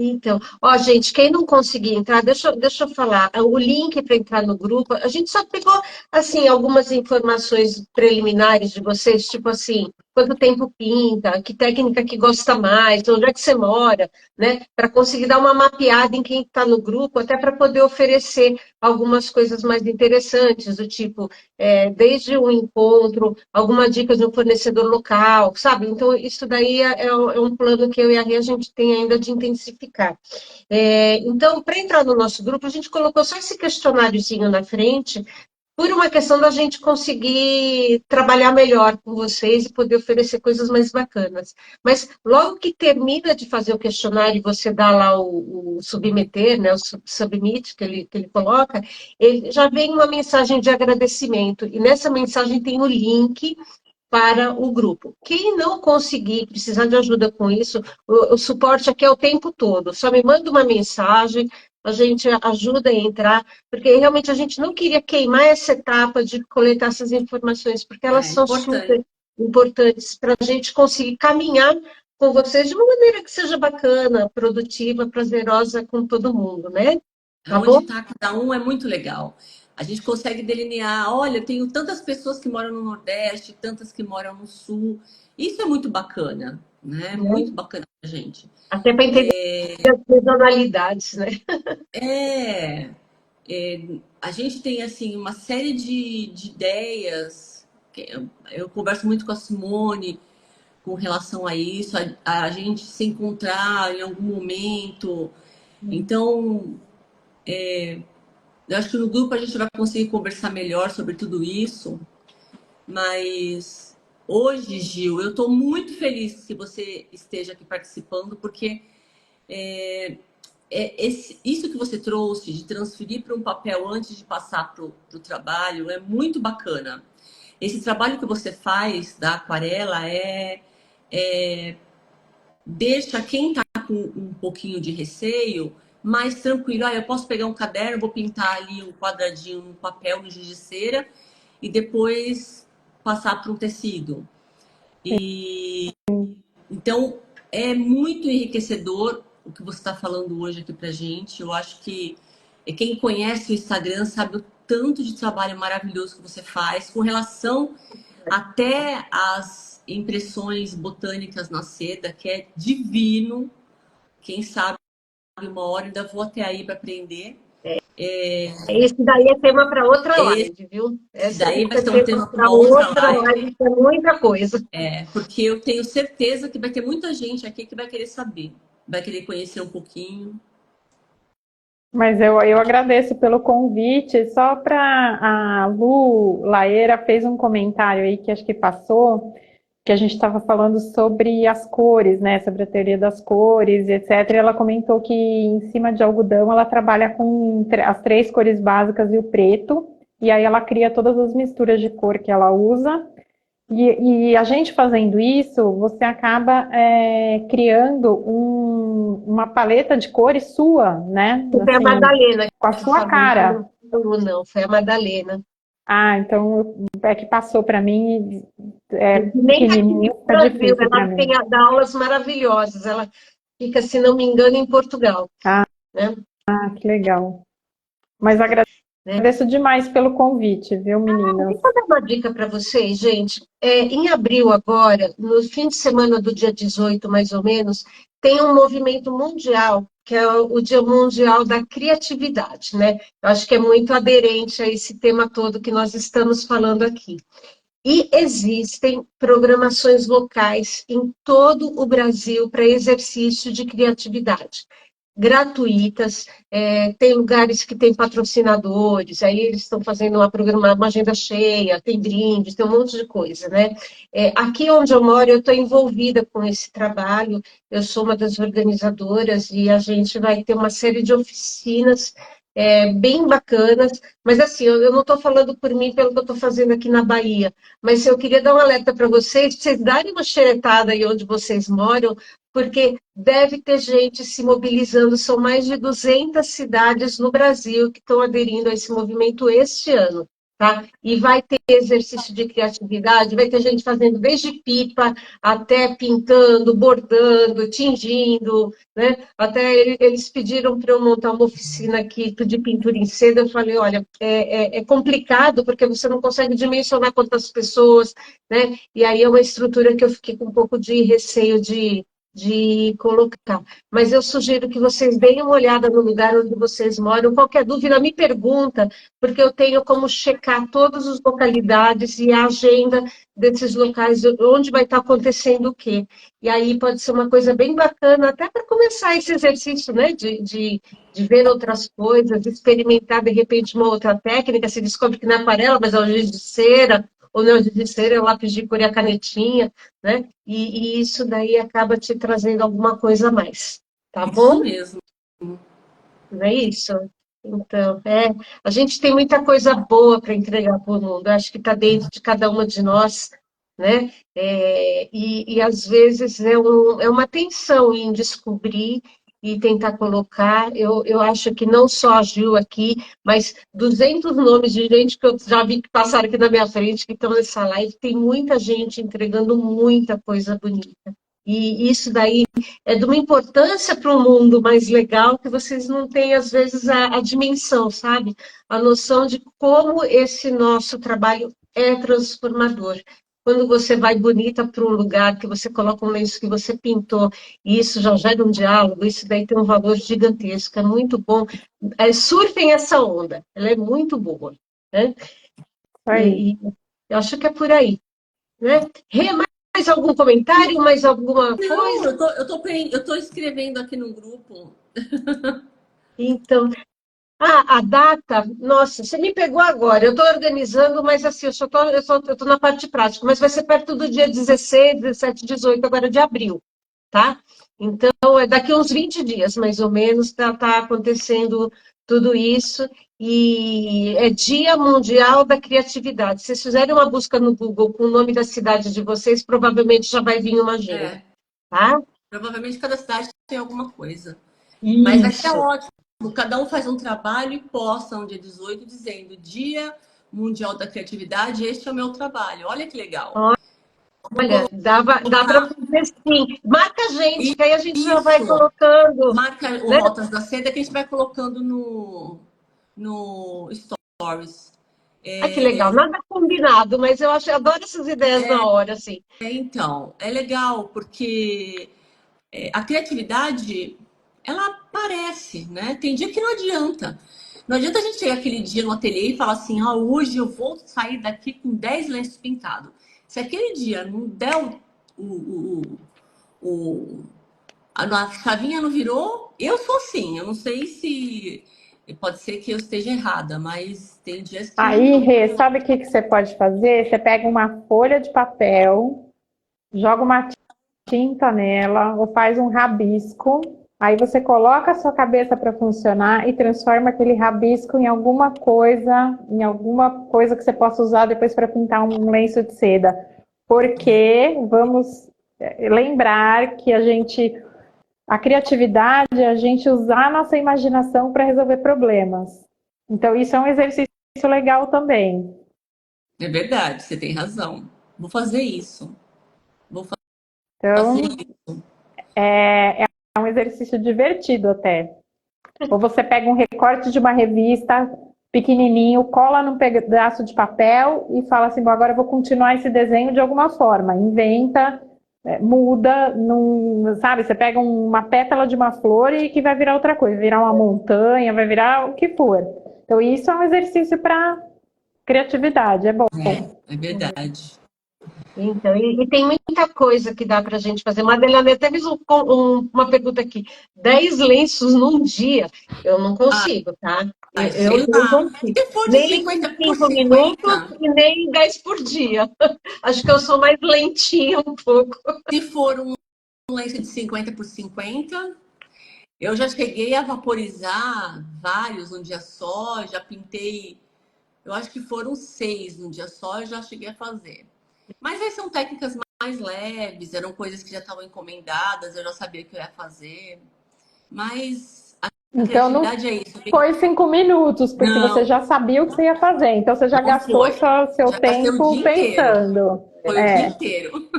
Então, ó, gente, quem não conseguir entrar, deixa eu falar, o link para entrar no grupo, a gente só pegou, assim, algumas informações preliminares de vocês, tipo assim, quanto tempo pinta, que técnica que gosta mais, onde é que você mora, né, para conseguir dar uma mapeada em quem está no grupo, até para poder oferecer algumas coisas mais interessantes, do tipo, desde um encontro, alguma dica de um fornecedor local, sabe? Então, isso daí é um plano que eu e a Rê, a gente tem ainda de intensificar. Então, para entrar no nosso grupo, a gente colocou só esse questionáriozinho na frente, por uma questão da gente conseguir trabalhar melhor com vocês e poder oferecer coisas mais bacanas. Mas logo que termina de fazer o questionário e você dá lá o submeter, né, o submit que ele coloca, ele já vem uma mensagem de agradecimento. E nessa mensagem tem o link para o grupo. Quem não conseguir, precisar de ajuda com isso, o suporte aqui é o tempo todo. Só me manda uma mensagem, a gente ajuda a entrar, porque realmente a gente não queria queimar essa etapa de coletar essas informações, porque elas É são importante. super importantes para a gente conseguir caminhar com vocês de uma maneira que seja bacana, produtiva, prazerosa com todo mundo, né? Tá Onde bom? está cada um é muito legal. A gente consegue delinear, olha, eu tenho tantas pessoas que moram no Nordeste, tantas que moram no Sul. Isso é muito bacana, né? Muito bacana pra gente. Até para entender as regionalidades, né? É, a gente tem assim uma série de ideias. Eu converso muito com a Simone com relação a isso, a gente se encontrar em algum momento. Então, eu acho que no grupo a gente vai conseguir conversar melhor sobre tudo isso. Mas hoje, Gil, eu estou muito feliz que você esteja aqui participando, porque isso que você trouxe de transferir para um papel antes de passar para o trabalho é muito bacana. Esse trabalho que você faz da aquarela deixa quem está com um pouquinho de receio mais tranquilo. Ah, eu posso pegar um caderno, vou pintar ali um quadradinho no papel, no giz de cera, e depois passar para um tecido. E então é muito enriquecedor o que você está falando hoje aqui para gente. Eu acho que quem conhece o Instagram sabe o tanto de trabalho maravilhoso que você faz com relação até às impressões botânicas na seda, que é divino. Quem sabe uma hora ainda vou até aí para aprender. Esse daí é tema para outra Esse live, viu? daí Esse vai é ser um tema tema para para uma outra outra live, live, é muita coisa. porque eu tenho certeza que vai ter muita gente aqui que vai querer saber, vai querer conhecer um pouquinho. Mas eu agradeço pelo convite. Só para a Lu Laeira fez um comentário aí que acho que passou, que a gente estava falando sobre as cores, né? Sobre a teoria das cores, etc. E ela comentou que em cima de algodão ela trabalha com as três cores básicas e o preto, e aí ela cria todas as misturas de cor que ela usa. E a gente fazendo isso, você acaba criando uma paleta de cores sua, né? Foi a Assim, Madalena com a que sua falou, cara. não, foi a Madalena. Ah, então é que passou para mim, E é nem aqui pequenininho, no tá Brasil, difícil para ela mim. tem dá aulas maravilhosas. Ela fica, se não me engano, em Portugal, Ah, né? que legal. Mas Né? agradeço demais pelo convite, viu, meninas? Deixa eu dar uma dica para vocês, gente. Em abril agora, no fim de semana do dia 18, mais ou menos, tem um movimento mundial, que é o Dia Mundial da Criatividade, né? Eu acho que é muito aderente a esse tema todo que nós estamos falando aqui. E existem programações locais em todo o Brasil para exercício de criatividade. gratuitas, tem lugares que tem patrocinadores, aí eles estão fazendo uma agenda cheia, tem brindes, tem um monte de coisa, né? Aqui onde eu moro, eu estou envolvida com esse trabalho, eu sou uma das organizadoras e a gente vai ter uma série de oficinas bem bacanas, mas assim, eu não estou falando por mim, pelo que eu estou fazendo aqui na Bahia, mas eu queria dar um alerta para vocês darem uma xeretada aí onde vocês moram, porque deve ter gente se mobilizando, são mais de 200 cidades no Brasil que estão aderindo a esse movimento este ano, tá? E vai ter exercício de criatividade, vai ter gente fazendo desde pipa até pintando, bordando, tingindo, né? Até eles pediram para eu montar uma oficina aqui de pintura em seda, eu falei, olha, é complicado porque você não consegue dimensionar quantas pessoas, né? E aí é uma estrutura que eu fiquei com um pouco de receio de colocar. Mas eu sugiro que vocês deem uma olhada no lugar onde vocês moram. Qualquer dúvida, me pergunta, porque eu tenho como checar todas as localidades e a agenda desses locais, onde vai estar acontecendo o quê. E aí pode ser uma coisa bem bacana, até para começar esse exercício, né, de ver outras coisas, de experimentar, de repente, uma outra técnica. Se descobre que não é aquarela, mas é o giz de cera, ou não é o giz de cera, é o lápis de cor e a canetinha, né? E isso daí acaba te trazendo alguma coisa a mais, tá Isso bom? mesmo. Não é isso? Então, a gente tem muita coisa boa para entregar para o mundo, eu acho que está dentro de cada uma de nós, né? E às vezes é uma tensão em descobrir e tentar colocar. Eu acho que não só a Gil aqui, mas 200 nomes de gente que eu já vi que passaram aqui na minha frente, que estão nessa live, tem muita gente entregando muita coisa bonita. E isso daí é de uma importância para o mundo mais legal que vocês não têm, às vezes, a dimensão, sabe? A noção de como esse nosso trabalho é transformador. Quando você vai bonita para um lugar, que você coloca um lenço que você pintou, e isso já gera um diálogo, isso daí tem um valor gigantesco, é muito bom. Surfem essa onda, ela é muito boa, né? E eu acho que é por aí, né? Rê, mais algum comentário, mais alguma Não, coisa? eu tô escrevendo aqui no grupo. Então, a data, nossa, você me pegou agora. Eu estou organizando, mas assim, eu tô na parte prática, mas vai ser perto do dia 16, 17, 18 agora de abril, tá? Então, daqui uns 20 dias, mais ou menos, tá acontecendo tudo isso. E é Dia Mundial da Criatividade. Se vocês fizerem uma busca no Google com o nome da cidade de vocês, provavelmente já vai vir uma agenda, É, tá? provavelmente cada cidade tem alguma coisa. Mas vai ser Isso. ótimo. Cada um faz um trabalho e posta no dia 18 dizendo Dia Mundial da Criatividade, este é o meu trabalho. Olha que legal. Olha, dá para fazer sim. Marca a gente, que aí a gente já vai Isso. colocando, Marca o né? Rotas da Seda que a gente vai colocando no Stories. Ah, que legal. Nada combinado, mas adoro essas ideias na hora, assim. Então, é legal porque a criatividade, ela aparece, né? Tem dia que não adianta. Não adianta a gente chegar aquele dia no ateliê e falar assim, hoje eu vou sair daqui com 10 lenços pintados. Se aquele dia não der o- a chavinha não virou, eu sou assim. Eu não sei se pode ser que eu esteja errada, mas tem dias que não. Aí, Rê, sabe o que você pode fazer? Você pega uma folha de papel, joga uma tinta nela ou faz um rabisco. Aí você coloca a sua cabeça para funcionar e transforma aquele rabisco em alguma coisa que você possa usar depois para pintar um lenço de seda. Porque vamos lembrar que a criatividade é a gente usar a nossa imaginação para resolver problemas. Então, isso é um exercício legal também. É verdade, você tem razão. Vou fazer isso. Vou fazer Então, isso. é um exercício divertido até. Ou você pega um recorte de uma revista pequenininho, cola num pedaço de papel e fala assim, bom, agora eu vou continuar esse desenho de alguma forma. Inventa, muda, sabe? Você pega uma pétala de uma flor e que vai virar outra coisa, vai virar uma montanha, vai virar o que for. Então isso é um exercício para criatividade, é bom. É verdade. Então, e tem muita coisa que dá para a gente fazer. Madeleine até fez uma pergunta aqui: 10 lenços num dia? Eu não consigo, tá? Ai, Eu sei não lá. consigo. Se for de Nem em 50 por 5 minutos 50, e nem em 10 por dia. Acho que eu sou mais lentinha um pouco. se for um lenço de 50 por 50, eu já cheguei a vaporizar vários num dia só, já pintei, eu acho que foram 6 num dia só, eu já cheguei a fazer. Mas aí são técnicas mais leves, eram coisas que já estavam encomendadas, eu já sabia que eu ia fazer. Mas a Então não criatividade é isso. foi 5 minutos, porque você Não, já sabia o que você ia fazer. Então você já não gastou foi. seu Já gastei o tempo dia inteiro. pensando. Foi o dia É, inteiro.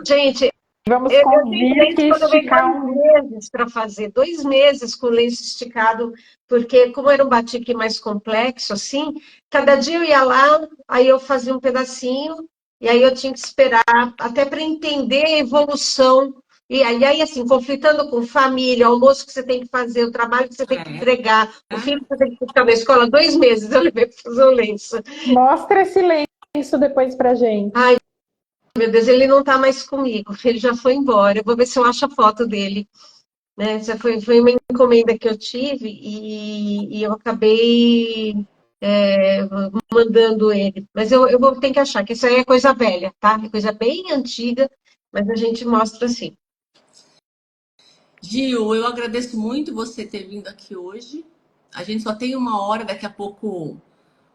Gente, vamos eu tenho convir clientes que que eu levei esticar 2 meses para fazer, 2 meses com lenço esticado, porque como era um batique mais complexo, assim, cada dia eu ia lá, aí eu fazia um pedacinho, e aí eu tinha que esperar até para entender a evolução. E aí, assim, conflitando com família, o almoço que você tem que fazer, o trabalho que você tem que É, entregar, o né? filho que você tem que buscar na escola, 2 meses eu levei para fazer o lenço. Mostra esse lenço depois pra gente. Ai, meu Deus, ele não está mais comigo, ele já foi embora. Eu vou ver se eu acho a foto dele. Né? Já foi uma encomenda que eu tive e eu acabei mandando ele. Mas eu vou ter que achar que isso aí é coisa velha, tá? É coisa bem antiga, mas a gente mostra assim. Gil, eu agradeço muito você ter vindo aqui hoje. A gente só tem 1 hora, daqui a pouco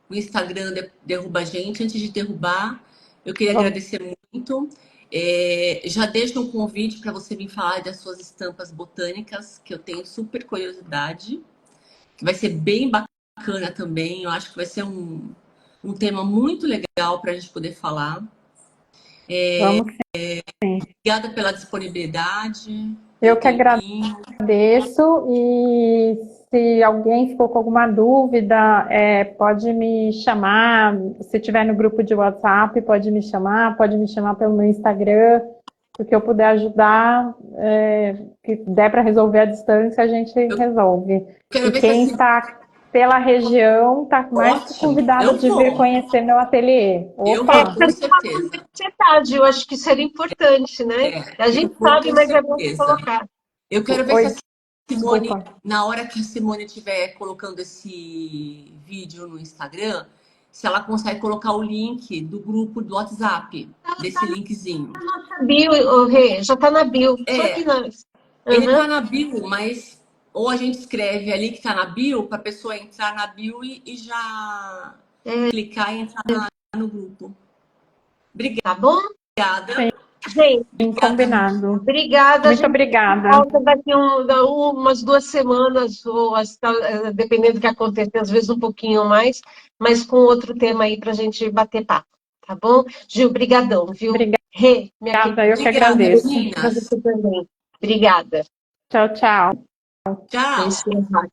o Instagram derruba a gente. Antes de derrubar, eu queria Vamos. agradecer muito. Já deixo um convite para você vir falar das suas estampas botânicas, que eu tenho super curiosidade, que vai ser bem bacana também. Eu acho que vai ser um tema muito legal para a gente poder falar. Vamos sim. Obrigada pela disponibilidade, Eu pelo que agradeço. tempinho. E se alguém ficou com alguma dúvida, pode me chamar. Se tiver no grupo de WhatsApp, pode me chamar pelo meu Instagram, porque eu puder ajudar, que der para resolver à distância, a gente Eu resolve. quero E ver se quem assim, está pela região está mais que ótimo. convidado de vir conhecer meu ateliê. Eu vou Opa, com certeza. Ansiedade, eu acho que seria importante, né? A Eu gente vou sabe, com mas é bom certeza. colocar. Eu quero ver se oi, a Simone, desculpa. na hora que a Simone estiver colocando esse vídeo no Instagram, se ela consegue colocar o link do grupo do WhatsApp, desse linkzinho. Na bio, o Rê, já está na bio. Só que É, nós. ele Uhum. tá na bio, mas ou a gente escreve ali que tá na bio, para a pessoa entrar na bio e já clicar e entrar no grupo. Tá bom? Obrigada. Gente, Sim, Obrigada. combinado. obrigada. A Muito gente obrigada. volta daqui umas 2 semanas, ou dependendo do que acontecer, às vezes um pouquinho mais, mas com outro tema aí para a gente bater papo, tá bom? Gil, brigadão, viu? Rê, minha Obrigada, querida, eu que Obrigada, agradeço. para meninas. você também. Obrigada. Tchau, tchau. Vou Tchau. encerrar.